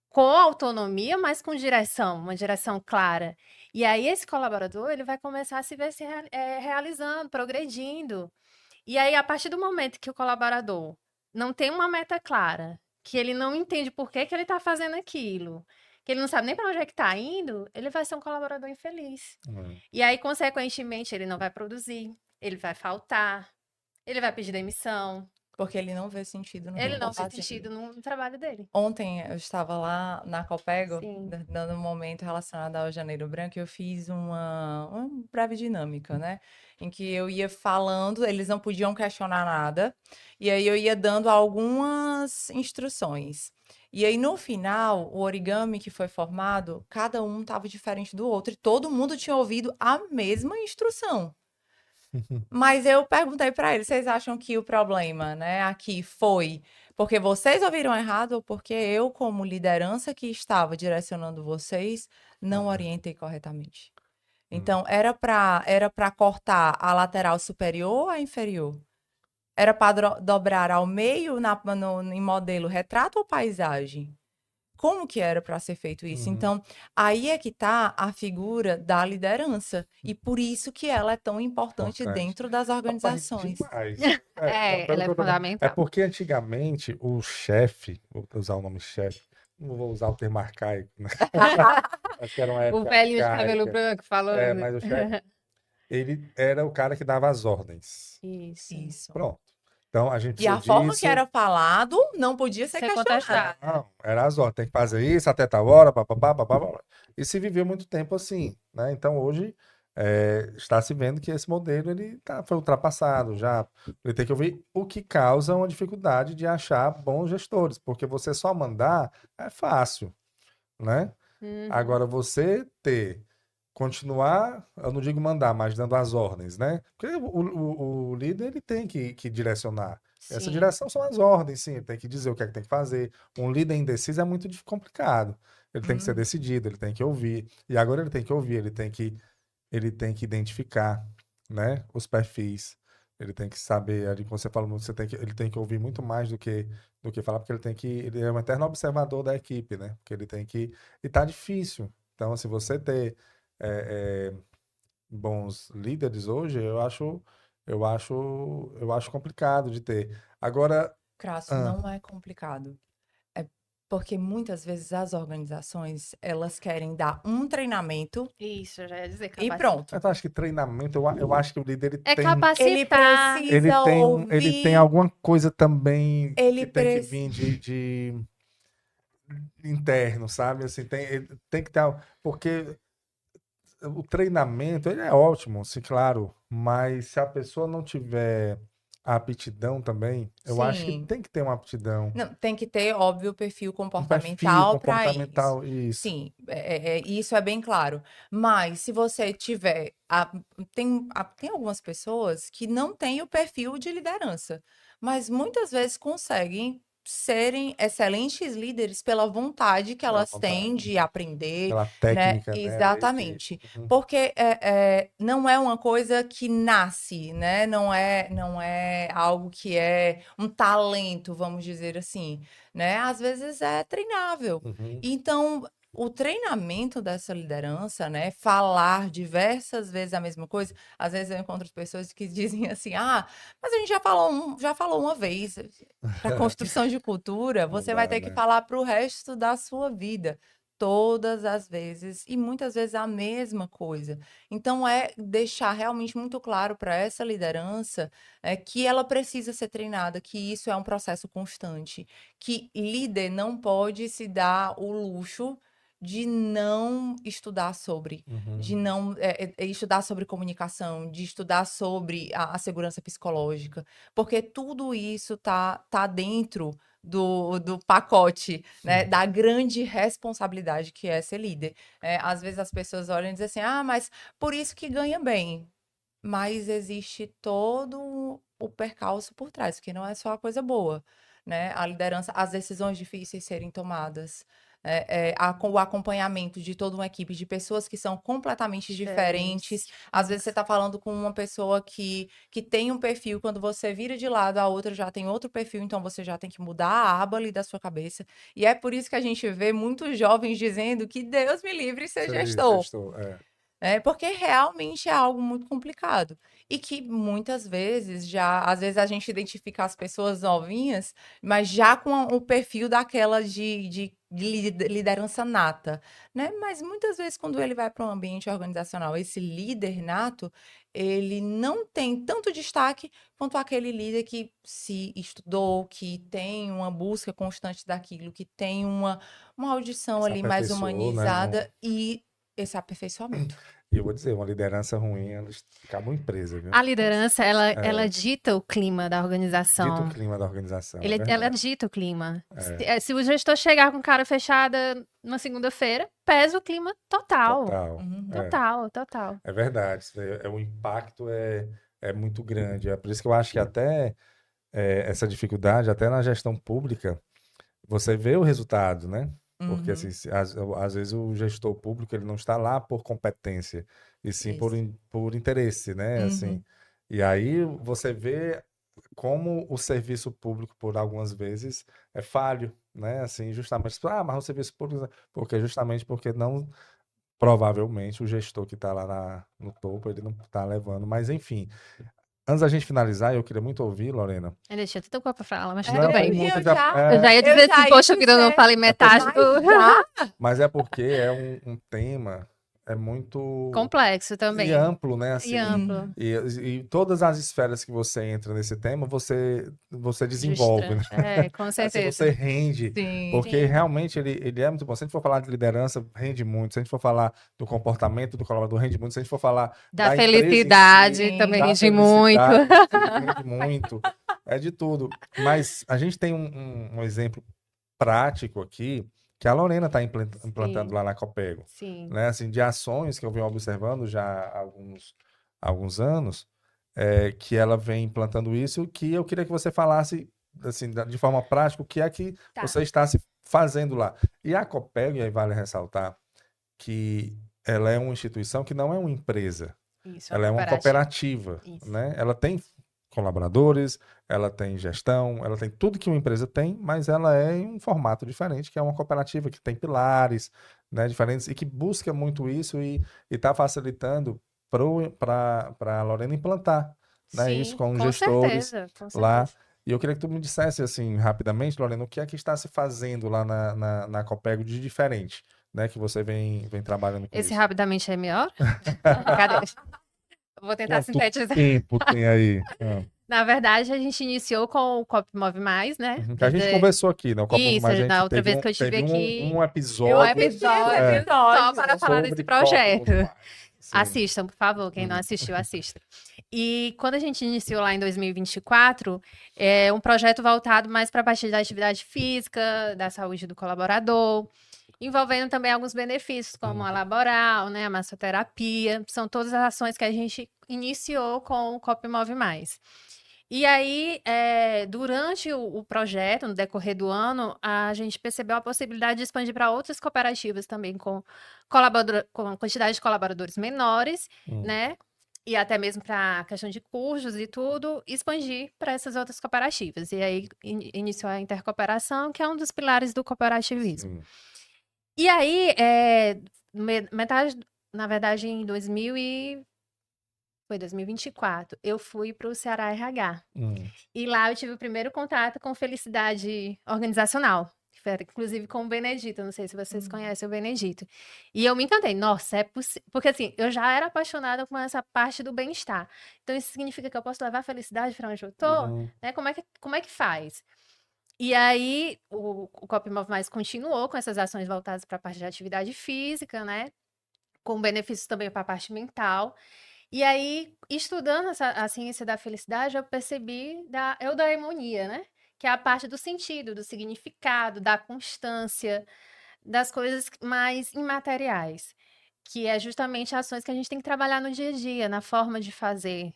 Com autonomia, mas com direção, uma direção clara. E aí esse colaborador, ele vai começar a se ver realizando, progredindo. E aí, a partir do momento que o colaborador não tem uma meta clara, que ele não entende por que que ele está fazendo aquilo, que ele não sabe nem para onde é que está indo, ele vai ser um colaborador infeliz. E aí, consequentemente, ele não vai produzir, ele vai faltar, ele vai pedir demissão, Porque ele não vê sentido no que ele está não vê fazendo. sentido no trabalho dele. Ontem eu estava lá na Copego, Sim. dando um momento relacionado ao Janeiro Branco, e eu fiz uma breve dinâmica, né? Em que eu ia falando, eles não podiam questionar nada, e aí eu ia dando algumas instruções. E aí, no final, o origami que foi formado, cada um estava diferente do outro, e todo mundo tinha ouvido a mesma instrução. Mas eu perguntei para eles, vocês acham que o problema, né, aqui foi porque vocês ouviram errado ou porque eu, como liderança que estava direcionando vocês, não orientei corretamente? Então, era para cortar a lateral superior ou a inferior? Era para dobrar ao meio em modelo retrato ou paisagem? Como que era para ser feito isso? Então, aí é que está a figura da liderança. E por isso que ela é tão importante dentro das organizações. Demais. Ela é fundamental. É porque antigamente o chefe, vou usar o nome chefe, não vou usar o termo arcaico, né? Acho que era uma O época velhinho de cabelo arcaica. branco falando. Mas o chefe, ele era o cara que dava as ordens. Isso. Pronto. Então a gente E a precisa forma disso. que era falado não podia ser Ser questionada. contestado. Não, era as ordens, tem que fazer isso até tal hora, papapá, papapá. E se viveu muito tempo assim, né? Então hoje está se vendo que esse modelo foi ultrapassado já. Ele tem que ouvir o que causa uma dificuldade de achar bons gestores, porque você só mandar é fácil, né? Agora você continuar, eu não digo mandar, mas dando as ordens, né? Porque o líder ele tem que direcionar. Essa Sim. direção são as ordens, sim, ele tem que dizer o que é que tem que fazer. Um líder indeciso é muito complicado. Ele tem que ser decidido, ele tem que ouvir. E agora ele tem que ouvir, ele tem que identificar, né, os perfis. Ele tem que saber, ali, como você fala, ele tem que ouvir muito mais do que falar, porque ele é um eterno observador da equipe, né? Porque ele tem que, e tá difícil. Então, se você ter é, bons líderes hoje, eu acho complicado de ter. Agora, Crasso, ah, não é complicado. É porque muitas vezes as organizações, elas querem dar um treinamento Isso, eu já ia dizer e capacitar. pronto. eu acho que treinamento, eu acho que o líder É Ele capacitar. precisa ele tem ouvir, alguma coisa também ele que tem que precisa. vir de interno, sabe? Assim, tem que ter, porque o treinamento, ele é ótimo, sim, claro, mas se a pessoa não tiver a aptidão também, eu acho que Sim. tem que ter uma aptidão, Não, tem que ter, óbvio, perfil um perfil comportamental para isso. comportamental, isso. Sim, isso é bem claro. Mas se você tiver. Tem algumas pessoas que não têm o perfil de liderança, mas muitas vezes conseguem serem excelentes líderes pela vontade que À elas têm vontade. de aprender, Pela né? técnica, né, ali Exatamente. Uhum. Porque não é uma coisa que nasce, né? Não é algo que é um talento, vamos dizer assim, né? Às vezes é treinável. Uhum. Então, o treinamento dessa liderança, né? Falar diversas vezes a mesma coisa. Às vezes eu encontro pessoas que dizem assim: ah, mas a gente já falou uma vez. Para construção de cultura, Não você vai dá, ter que né? falar para o resto da sua vida. Todas as vezes, e muitas vezes a mesma coisa. Então, é deixar realmente muito claro para essa liderança que ela precisa ser treinada, que isso é um processo constante, que líder não pode se dar o luxo de não estudar sobre, de Uhum. não estudar sobre comunicação, de estudar sobre a segurança psicológica, porque tudo isso tá dentro do pacote, né, da grande responsabilidade que é ser líder. Às vezes as pessoas olham e dizem assim, ah, mas por isso que ganha bem. Mas existe todo o percalço por trás, que não é só a coisa boa, né? A liderança, as decisões difíceis serem tomadas, o acompanhamento de toda uma equipe de pessoas que são completamente diferentes. Às vezes você está falando com uma pessoa que tem um perfil, quando você vira de lado, a outra já tem outro perfil, então você já tem que mudar a aba ali da sua cabeça. E é por isso que a gente vê muitos jovens dizendo que Deus me livre ser gestor. Gestor, Porque realmente é algo muito complicado. E que muitas vezes às vezes a gente identifica as pessoas novinhas, mas já com o perfil daquela de liderança nata, né? Mas muitas vezes quando ele vai para um ambiente organizacional, esse líder nato, ele não tem tanto destaque quanto aquele líder que se estudou, que tem uma busca constante daquilo, que tem uma audição se ali mais aperfeiçoou, né? humanizada e esse aperfeiçoamento. E eu vou dizer, uma liderança ruim, ela acaba uma empresa, viu? A liderança, ela É, dita o clima da dito o organização. clima da organização, é Ela verdade. dita o clima. Se o gestor chegar com cara fechada numa segunda-feira, pesa o clima total. Total. Uhum. Total. É verdade. O impacto é muito grande. É por isso que eu acho que até essa dificuldade, até na gestão pública, você vê o resultado, né? Porque assim, Uhum. às vezes o gestor público ele não está lá por competência, e sim Isso. por interesse, né? Assim, Uhum. e aí você vê como o serviço público, por algumas vezes, é falho, né? Assim, justamente, mas o serviço público, porque justamente porque não, provavelmente, o gestor que está lá no topo, ele não está levando. Mas, enfim, antes da gente finalizar, eu queria muito ouvir, Lorena. Ele tinha tanta coisa pra falar, mas Não, tudo tem bem. muito, eu já, Eu já ia eu dizer assim, já ia poxa vida, eu não dizer, falei metade mas do... já, mas é porque é um tema muito Complexo e também. amplo, né? E Assim, amplo. e todas as esferas que você entra nesse tema, você desenvolve, né? Com Assim, certeza. você rende, sim, porque Sim. realmente ele é muito bom. Se a gente for falar de liderança, rende muito. Se a gente for falar do comportamento do colaborador, rende muito. Se a gente for falar Da da empresa em si, felicidade sim. também da rende muito. felicidade, rende muito. É de tudo. Mas a gente tem um exemplo prático aqui que a Lorena está implantando Sim, lá na Copego, sim. né? Assim, de ações que eu venho observando já há alguns anos, que ela vem implantando isso, que eu queria que você falasse assim, de forma prática, o que é que Tá. você está se fazendo lá. E a Copego, e aí vale ressaltar que ela é uma instituição que não é uma empresa, Isso, a ela é uma cooperativa. cooperativa, Isso. né? Ela tem colaboradores, ela tem gestão, ela tem tudo que uma empresa tem, mas ela é em um formato diferente, que é uma cooperativa que tem pilares, né, diferentes e que busca muito isso e está facilitando para a Lorena implantar, né, isso Sim, com os com gestores certeza, com lá. certeza. E eu queria que tu me dissesse assim rapidamente, Lorena, o que é que está se fazendo lá na Copego de diferente, né, que você vem trabalhando com Esse isso. rapidamente é melhor? Brincadeira. Eu vou tentar Quanto sintetizar. tempo tem aí? Na verdade, a gente iniciou com o Copo Move Mais, né? Que a gente conversou aqui, né? O Copo Isso, Mais, a gente na outra vez que eu estive teve aqui, um Eu um episódio assisti esse episódio só para episódio. falar desse sobre Copo projeto. Mais. Sim. Assistam, por favor, quem não Hum, assistiu, assista. E quando a gente iniciou lá em 2024, é um projeto voltado mais para a parte da atividade física, da saúde do colaborador, envolvendo também alguns benefícios, como a laboral, né, a massoterapia, são todas as ações que a gente iniciou com o Copo Move Mais. E aí, durante o projeto, no decorrer do ano, a gente percebeu a possibilidade de expandir para outras cooperativas também, com quantidade de colaboradores menores, né? E até mesmo para a questão de cursos e tudo, expandir para essas outras cooperativas. E aí iniciou a intercooperação, que é um dos pilares do cooperativismo. sim. E aí, metade, na verdade, foi 2024, eu fui para o Ceará RH. E lá eu tive o primeiro contato com felicidade organizacional, que foi, inclusive com o Benedito. Não sei se vocês conhecem o Benedito. E eu me encantei. Nossa, é possível. Porque assim, eu já era apaixonada com essa parte do bem-estar. Então, isso significa que eu posso levar a felicidade para onde eu tô? Né? Como é que faz? E aí, o Copo Move Mais continuou com essas ações voltadas para a parte de atividade física, né? Com benefícios também para a parte mental. E aí, estudando a ciência da felicidade, eu percebi da eudaimonia, né? Que é a parte do sentido, do significado, da constância, das coisas mais imateriais, que é justamente ações que a gente tem que trabalhar no dia a dia, na forma de fazer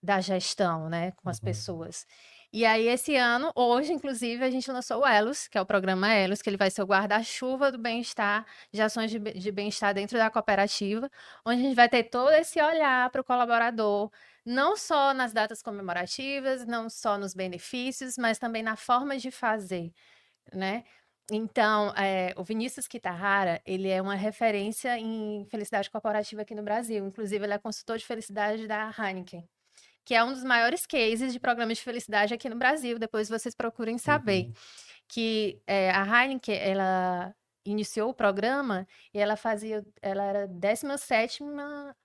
da gestão, né, com as pessoas. E aí, esse ano, hoje, inclusive, a gente lançou o Elos, que é o programa Elos, que ele vai ser o guarda-chuva do bem-estar, de ações de bem-estar dentro da cooperativa, onde a gente vai ter todo esse olhar para o colaborador, não só nas datas comemorativas, não só nos benefícios, mas também na forma de fazer, né? Então, o Vinícius Kitahara, ele é uma referência em felicidade corporativa aqui no Brasil. Inclusive, ele é consultor de felicidade da Heineken, que é um dos maiores cases de programas de felicidade aqui no Brasil. Depois vocês procurem saber. Que a Heineken, ela iniciou o programa e ela era 17ª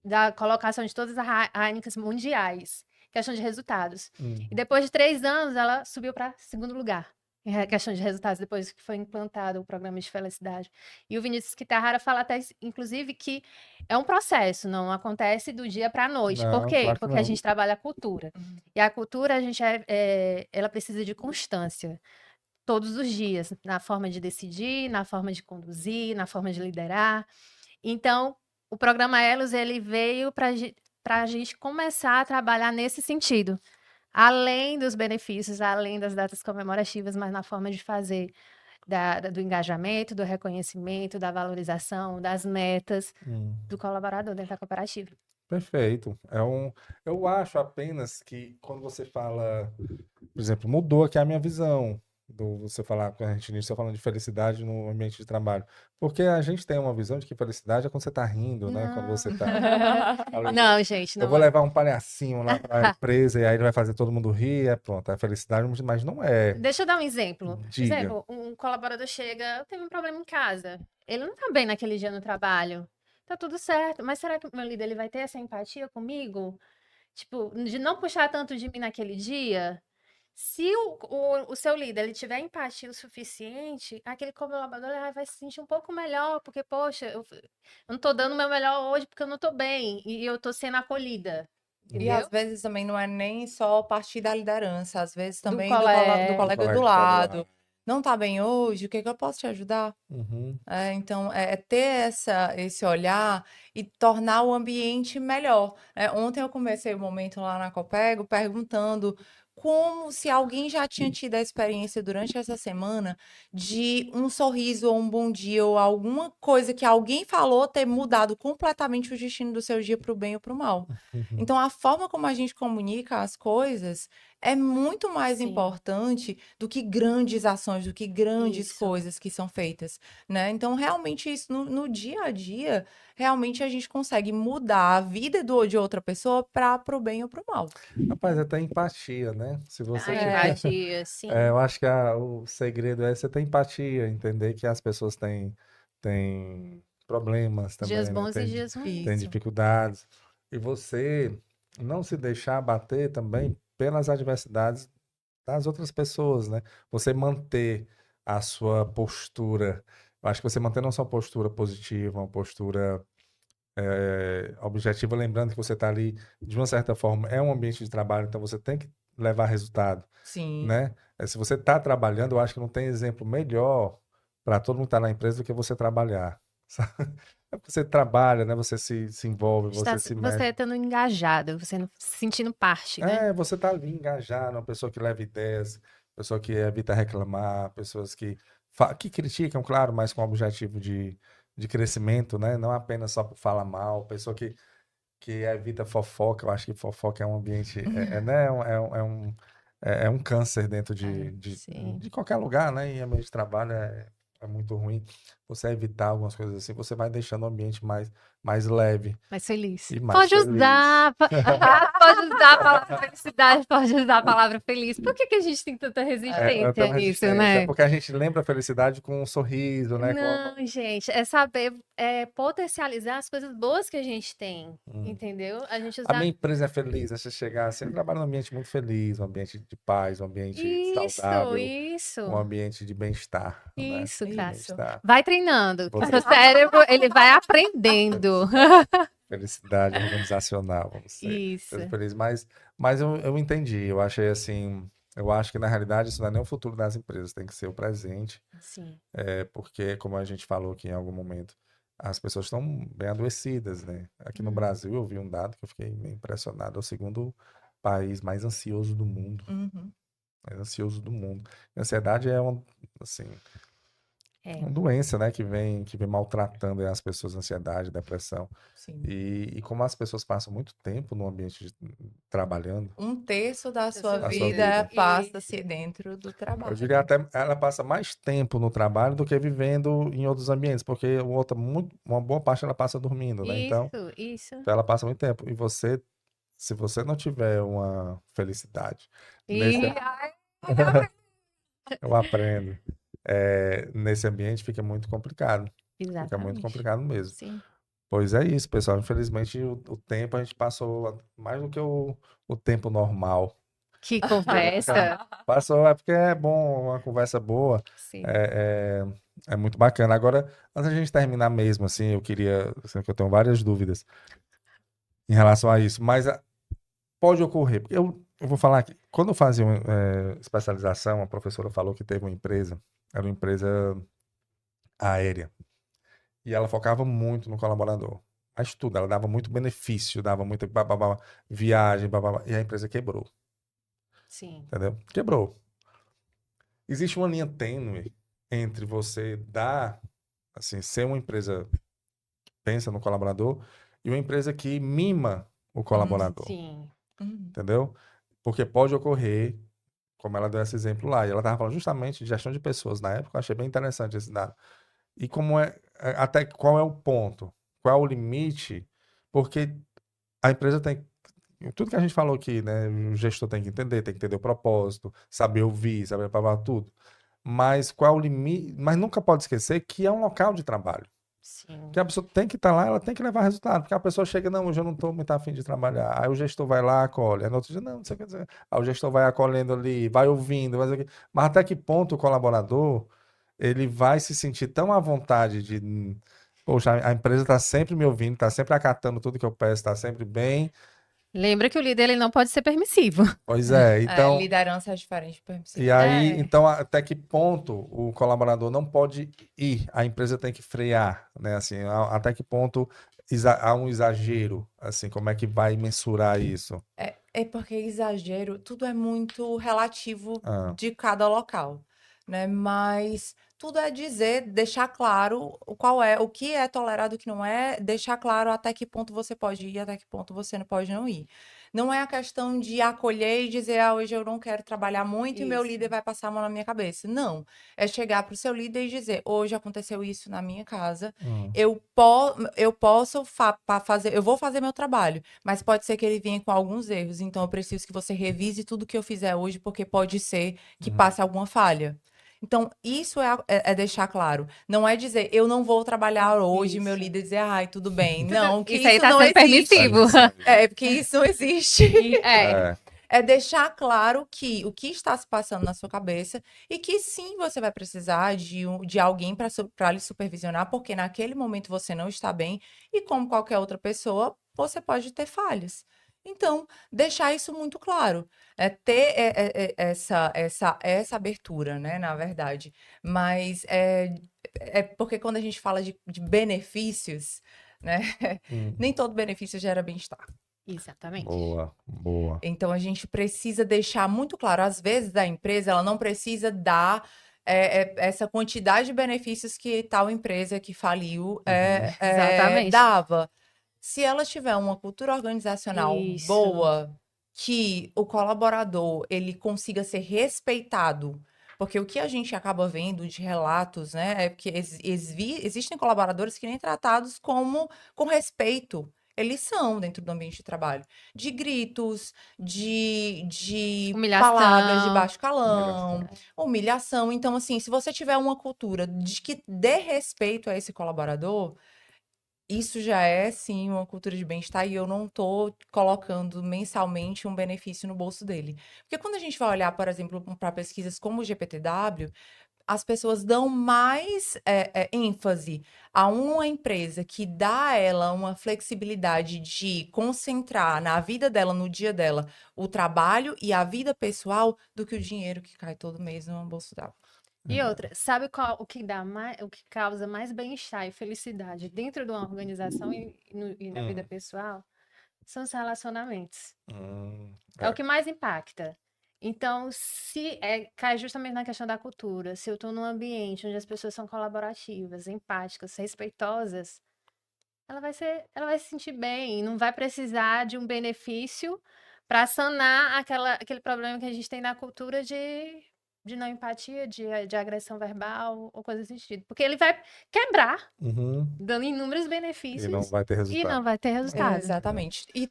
da colocação de todas as Heinekens mundiais, questão de resultados. E depois de 3 anos, ela subiu para segundo lugar. Em questão de resultados, depois que foi implantado o programa de felicidade. E o Vinícius Kitahara fala até, inclusive, que é um processo, não acontece do dia para a noite. Por Não, quê? claro que Porque a não. gente trabalha a cultura. E a cultura, a gente ela precisa de constância todos os dias, na forma de decidir, na forma de conduzir, na forma de liderar. Então, o programa Elos, ele veio para a gente começar a trabalhar nesse sentido. Além dos benefícios, além das datas comemorativas, mas na forma de fazer do engajamento, do reconhecimento, da valorização, das metas do colaborador dentro da cooperativa. Perfeito. Eu acho apenas que quando você fala, por exemplo, mudou aqui a minha visão do você falar, quando a gente iniciou falando de felicidade no ambiente de trabalho. Porque a gente tem uma visão de que felicidade é quando você tá rindo, né? Quando você tá. Não, gente, Eu não vou é. levar um palhacinho lá pra empresa e aí ele vai fazer todo mundo rir, pronto, é felicidade, mas não é. Deixa eu dar um exemplo. Diga. Um colaborador chega, teve um problema em casa. Ele não tá bem naquele dia no trabalho. Tá tudo certo, mas será que o meu líder ele vai ter essa empatia comigo? Tipo, de não puxar tanto de mim naquele dia? Se o seu líder ele tiver empatia o suficiente, aquele colaborador vai se sentir um pouco melhor, porque, poxa, eu não tô dando o meu melhor hoje porque eu não tô bem e eu tô sendo acolhida. E às Entendeu? vezes também não é nem só partir da liderança, às vezes Do também do colega. colega do Colega que tá do lado. lado. Não tá bem hoje? O que que eu posso te ajudar? Então, é ter esse olhar e tornar o ambiente melhor. Ontem eu comecei o momento lá na Copego perguntando como se alguém já tinha tido a experiência durante essa semana de um sorriso ou um bom dia ou alguma coisa que alguém falou ter mudado completamente o destino do seu dia para o bem ou para o mal. Então, a forma como a gente comunica as coisas é muito mais Sim. importante do que grandes ações, do que grandes Isso. coisas que são feitas, né? Então, realmente, isso no dia a dia, realmente a gente consegue mudar a vida de outra pessoa para o bem ou para o mal. Rapaz, até empatia, né? Se você A tiver. empatia, sim. Eu acho que o segredo é você ter empatia, entender que as pessoas têm problemas Dias também, né? bons e dias Tem ruins. Isso. dificuldades. E você não se deixar abater também pelas adversidades das outras pessoas, né? Você manter a sua postura. Eu acho que você manter não só uma postura positiva, uma postura objetiva, lembrando que você está ali, de uma certa forma, é um ambiente de trabalho, então você tem que levar resultado, Sim. né? Se você está trabalhando, eu acho que não tem exemplo melhor para todo mundo que está na empresa do que você trabalhar. É porque você trabalha, né? Você se envolve, você se Você mexe. estando engajado, você se sentindo parte, né? Você está ali engajado, uma pessoa que leva ideias, pessoa que evita reclamar, pessoas que criticam, claro, mas com o objetivo de crescimento, né? Não apenas só por falar mal, pessoa que evita fofoca. Eu acho que fofoca é um ambiente, né? É um câncer dentro Sim. de qualquer lugar, né? E ambiente de trabalho é muito ruim. Você evitar algumas coisas assim, você vai deixando o ambiente mais leve Mais feliz. e mais Pode feliz. usar, pode usar a palavra felicidade, pode usar a palavra feliz. Por que a gente tem tanta Eu resistência tenho nisso, resistência. É né? porque a gente lembra a felicidade com um sorriso, né? Não, gente, é saber potencializar as coisas boas que a gente tem, entendeu? A gente A minha usar empresa é feliz, né? Você chegar assim, eu trabalho num ambiente muito feliz, um ambiente de paz, um ambiente saudável, um isso, ambiente de bem-estar, né? isso, De cara. Isso. bem-estar. Vai treinando, que o Você seu cérebro, ele vai aprendendo. felicidade organizacional, vamos ser. Isso, Seja feliz. Mas eu entendi, eu achei assim, eu acho que na realidade isso não é nem o futuro das empresas, tem que ser o presente, sim. porque como a gente falou aqui em algum momento, as pessoas estão bem adoecidas, né? Aqui no Hum. Brasil eu vi um dado que eu fiquei meio impressionado, é o segundo país mais ansioso do mundo, Uhum. mais ansioso do mundo. A ansiedade é assim, É. uma doença, né, que vem maltratando as pessoas, ansiedade, depressão. Sim. E como as pessoas passam muito tempo no ambiente trabalhando, Um terço da sua Da sua vida vida. passa-se dentro do eu trabalho. diria até ela passa mais tempo no trabalho do que vivendo em outros ambientes, porque uma boa parte ela passa dormindo, né? Então, Isso. ela passa muito tempo. E você, se você não tiver uma felicidade, E nesse, eu aprendo, nesse ambiente fica muito complicado. Fica muito exatamente. complicado mesmo. Sim. Pois é isso, pessoal. Infelizmente, o tempo a gente passou mais do que o tempo normal. Que conversa. Passou, é porque é bom, uma conversa boa, Sim. é muito bacana. Agora, antes da gente terminar mesmo, assim, eu queria, assim, que eu tenho várias dúvidas em relação a isso, mas pode ocorrer, porque eu vou falar aqui, quando eu fazia especialização, a professora falou que teve uma empresa, era uma empresa aérea, e ela focava muito no colaborador. Mas tudo, ela dava muito benefício, dava muita viagem, e a empresa quebrou, Sim. entendeu? Quebrou. Existe uma linha tênue entre você dar, assim, ser uma empresa que pensa no colaborador e uma empresa que mima o colaborador, Sim. Uhum. entendeu? Porque pode ocorrer, como ela deu esse exemplo lá, e ela estava falando justamente de gestão de pessoas na época, eu achei bem interessante esse dado. E até qual é o ponto, qual é o limite, porque a empresa tem, tudo que a gente falou aqui, né, o gestor tem que entender o propósito, saber ouvir, saber falar tudo. Mas qual é o limite? Mas nunca pode esquecer que é um local de trabalho. Sim. Que a pessoa tem que estar lá, ela tem que levar resultado. Porque a pessoa chega, não, hoje eu não estou muito afim de trabalhar. Aí o gestor vai lá, acolhe. Aí no outro dia, não sei o que dizer. Aí o gestor vai acolhendo ali, vai ouvindo, vai dizer mas até que ponto o colaborador ele vai se sentir tão à vontade de. Poxa, a empresa está sempre me ouvindo, está sempre acatando tudo que eu peço, está sempre bem. Lembra que o líder ele não pode ser permissivo. Pois é, então. Liderança é diferente de E permissividade. aí, então, até que ponto o colaborador não pode ir? A empresa tem que frear, né? Assim, até que ponto há um exagero? Assim, como é que vai mensurar isso? É porque exagero, tudo é muito relativo Ah, de cada local, né? Mas tudo é dizer, deixar claro o que é tolerado, o que não é, deixar claro até que ponto você pode ir, até que ponto você não pode não ir. Não é a questão de acolher e dizer, hoje eu não quero trabalhar muito e meu Isso. líder vai passar a mão na minha cabeça. Não. É chegar para o seu líder e dizer, hoje aconteceu isso na minha casa, hum, eu posso fazer, eu vou fazer meu trabalho. Mas pode ser que ele venha com alguns erros, então eu preciso que você revise tudo que eu fizer hoje, porque pode ser que uhum. passe alguma falha. Então, isso é deixar claro. Não é dizer, eu não vou trabalhar hoje, meu Isso. líder dizer, ai, tudo bem. Não, que Isso aí isso tá não sendo existe. permissivo. É, porque isso não existe. É. É deixar claro que o que está se passando na sua cabeça e que sim, você vai precisar de alguém para lhe supervisionar, porque naquele momento você não está bem e como qualquer outra pessoa, você pode ter falhas. Então, deixar isso muito claro, ter essa abertura, né, na verdade. Mas é porque quando a gente fala de benefícios, né, Hum, nem todo benefício gera bem-estar. Exatamente. boa, boa. Então a gente precisa deixar muito claro, às vezes a empresa ela não precisa dar essa quantidade de benefícios que tal empresa que faliu Uhum. Exatamente. dava. Se ela tiver uma cultura organizacional Isso. boa, que o colaborador ele consiga ser respeitado, porque o que a gente acaba vendo de relatos, né, é que existem colaboradores que nem tratados como com respeito. Eles são dentro do ambiente de trabalho. De gritos, de palavras de Humilhação. baixo calão, Humilhação. humilhação. Então, assim, se você tiver uma cultura de que dê respeito a esse colaborador, isso já é, sim, uma cultura de bem-estar e eu não estou colocando mensalmente um benefício no bolso dele. Porque quando a gente vai olhar, por exemplo, para pesquisas como o GPTW, as pessoas dão mais ênfase a uma empresa que dá a ela uma flexibilidade de concentrar na vida dela, no dia dela, o trabalho e a vida pessoal, do que o dinheiro que cai todo mês no bolso dela. E outra, sabe qual o que dá mais, o que causa mais bem-estar e felicidade dentro de uma organização e na vida Hum, pessoal? São os relacionamentos. É o é. que mais impacta. Então, se cai justamente na questão da cultura, se eu estou num ambiente onde as pessoas são colaborativas, empáticas, respeitosas, ela vai se sentir bem, não vai precisar de um benefício para sanar aquele problema que a gente tem na cultura de não empatia, de agressão verbal ou coisa desse sentido. Porque ele vai quebrar, Uhum. dando inúmeros E não benefícios vai ter e não resultado. vai ter resultado. Exatamente. E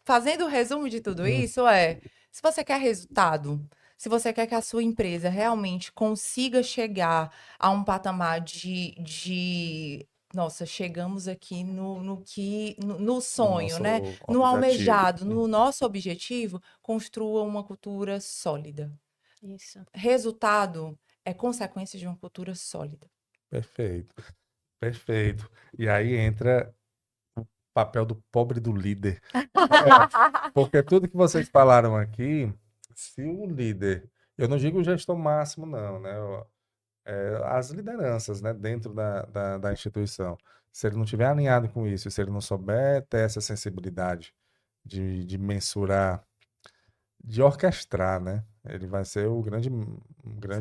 fazendo o resumo de tudo Hum, isso, se você quer resultado, se você quer que a sua empresa realmente consiga chegar a um patamar nossa, chegamos aqui no no sonho, né? nosso No objetivo. almejado, no nosso objetivo, construa uma cultura sólida. Isso. Resultado é consequência de uma cultura sólida. Perfeito, perfeito. E aí entra o papel do pobre do líder. Porque tudo que vocês falaram aqui, se o líder, eu não digo o gestor máximo, não, né? As lideranças, né, dentro da instituição. Se ele não tiver alinhado com isso, se ele não souber ter essa sensibilidade de mensurar, de orquestrar, né? Ele vai ser um grande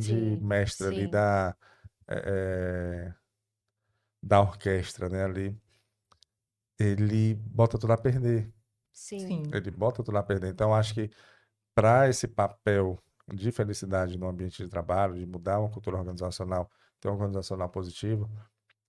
Sim, mestre ali sim, eh, da orquestra, né? Ali, ele bota tudo a perder. sim. Sim, Ele bota tudo a perder. Então, acho que para esse papel de felicidade no ambiente de trabalho, de mudar uma cultura organizacional, ter uma organizacional positiva,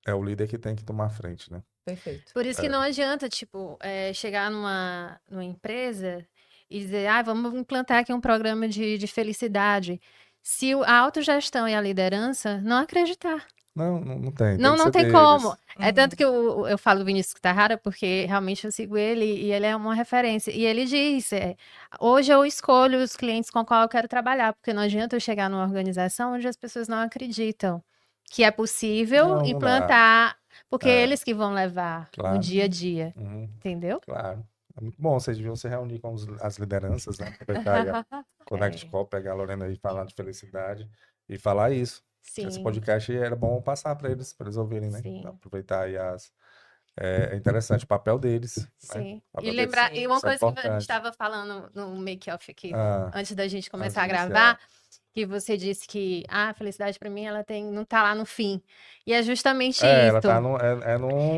é o líder que tem que tomar a frente, né? perfeito. Por isso que não adianta, tipo, chegar numa empresa e dizer, vamos implantar aqui um programa de felicidade. Se a autogestão e a liderança não acreditar. Não, não, não tem Não, que não ser tem como. deles. É tanto Uhum. que eu falo do Vinícius Kitahara, porque realmente eu sigo ele e ele é uma referência. E ele diz: hoje eu escolho os clientes com qual eu quero trabalhar, porque não adianta eu chegar numa organização onde as pessoas não acreditam que é possível Não, não dá. implantar, porque é É, eles que vão levar no claro. dia a dia, Uhum, entendeu? claro. É muito bom, vocês deviam se reunir com as lideranças, né? Aproveitar aí a Connect É, Call, pegar a Lorena aí e falar de felicidade e falar isso. Esse sim, podcast era bom passar para eles ouvirem, né? sim. Aproveitar aí é interessante o papel deles, né? Sim. O papel E deles. lembrar, e uma Isso é coisa que a gente importante. estava falando no make-off aqui, Ah, antes da gente antes começar a de iniciar. gravar, que você disse que a felicidade para mim ela não tá lá no fim. E é justamente Ela tá isso. no,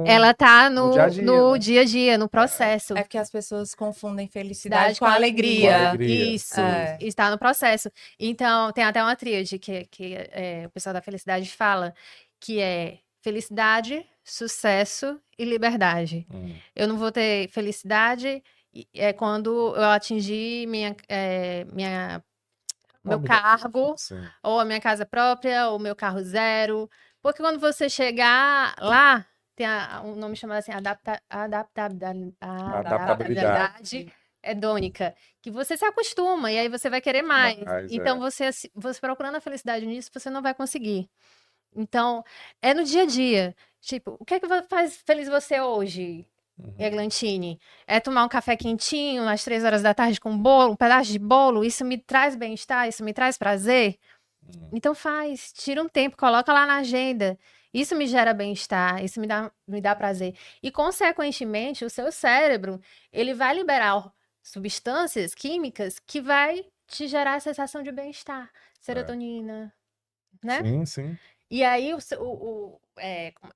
Ela tá no dia a dia, no né? dia a dia, no processo. É porque as pessoas confundem felicidade Felicidade com com Com alegria. alegria. Isso, É. está no processo. Então, tem até uma tríade o pessoal da felicidade fala, que é felicidade, sucesso e liberdade. Eu não vou ter felicidade quando eu atingir meu cargo, Sim. ou a minha casa própria, ou meu carro zero. Porque quando você chegar lá, tem um nome chamado assim, adaptabilidade hedônica, que você se acostuma e aí você vai querer mais. Então, você procurando a felicidade nisso, você não vai conseguir. Então, é no dia a dia. Tipo, o que é que faz feliz você hoje, Eglantine? É tomar um café quentinho às 3 horas da tarde com bolo, um pedaço de bolo? Isso me traz bem-estar? Isso me traz prazer? Então faz, tira um tempo, coloca lá na agenda. Isso me gera bem-estar, isso me dá prazer. E, consequentemente, o seu cérebro, ele vai liberar substâncias químicas que vai te gerar a sensação de bem-estar. Serotonina, né? Sim, sim. E aí,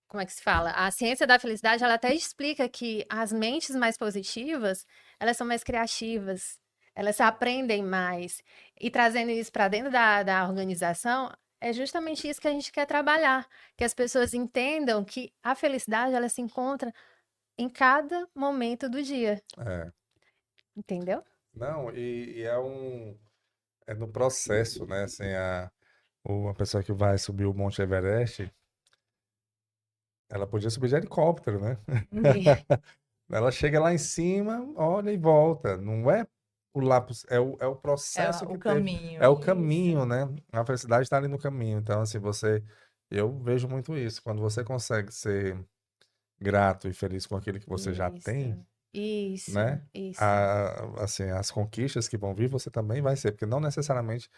como é que se fala? A ciência da felicidade, ela até explica que as mentes mais positivas, elas são mais criativas, elas aprendem mais. E trazendo isso para dentro da organização, é justamente isso que a gente quer trabalhar, que as pessoas entendam que a felicidade, ela se encontra em cada momento do dia, É. entendeu? Não, e é no processo, né? Assim, uma pessoa que vai subir o Monte Everest, ela podia subir de helicóptero, né? Ela chega lá em cima, olha e volta. Não é pular, é o processo que o teve. caminho. É o caminho, né? A felicidade está ali no caminho. Então, assim, eu vejo muito isso. Quando você consegue ser grato e feliz com aquilo que você já tem, Isso, né? isso. Assim, as conquistas que vão vir, você também vai ser, porque não necessariamente,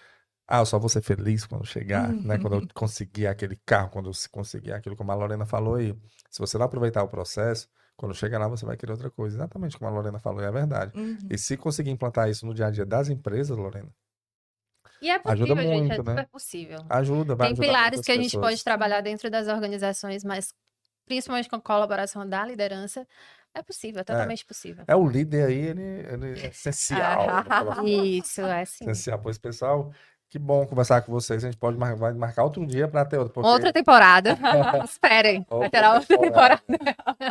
eu só vou ser feliz quando chegar, né? Quando eu conseguir aquele carro, quando eu conseguir aquilo, como a Lorena falou aí. Se você não aproveitar o processo, quando chega lá, você vai querer outra coisa. Exatamente como a Lorena falou, é verdade. E se conseguir implantar isso no dia a dia das empresas, Lorena, E é ajuda possível, gente, é muito, né? super possível. Ajuda, vai Tem ajudar pilares muitas que a gente pode pessoas. trabalhar dentro das organizações, mas principalmente com a colaboração da liderança, é possível, é totalmente possível. O líder aí, ele é essencial. Isso, é sim. Essencial. Pois, pessoal, que bom conversar com vocês. A gente vai marcar outro dia para ter outro, porque Outra temporada. Esperem, vai ter outra temporada.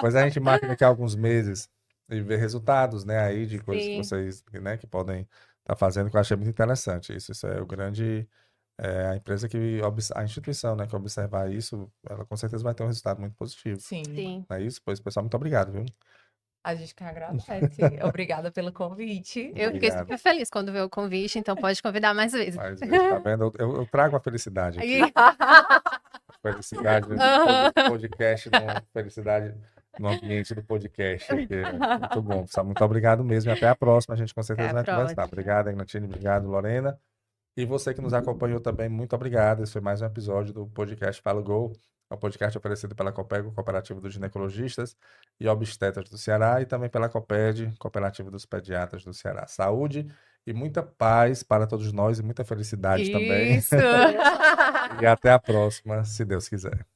Pois a gente marca daqui a alguns meses e ver resultados, né, aí de coisas que Sim. vocês, né, que podem estar fazendo, que eu achei muito interessante. Isso é o grande, a empresa a instituição, né, que observar isso, ela com certeza vai ter um resultado muito positivo. Sim. Sim. Não é isso? Pois, pessoal, muito obrigado, viu? A gente que agradece. Obrigada pelo convite. Eu fiquei Obrigado. super feliz quando veio o convite, então pode convidar mais vezes. Mais vezes, tá vendo? Eu trago a felicidade aqui. Felicidade no podcast, felicidade no ambiente do podcast. Aqui. Muito bom, pessoal. Muito obrigado mesmo. E até a próxima. A gente com certeza Até a vai conversar. próxima. Obrigado, Ignatine. Obrigado, Lorena. E você que nos acompanhou também, muito obrigado. Esse foi mais um episódio do podcast Fala Gol. É um podcast oferecido pela Copego, Cooperativa dos Ginecologistas e Obstetras do Ceará, e também pela Coped, Cooperativa dos Pediatras do Ceará. Saúde e muita paz para todos nós e muita felicidade também. Isso. E até a próxima, se Deus quiser.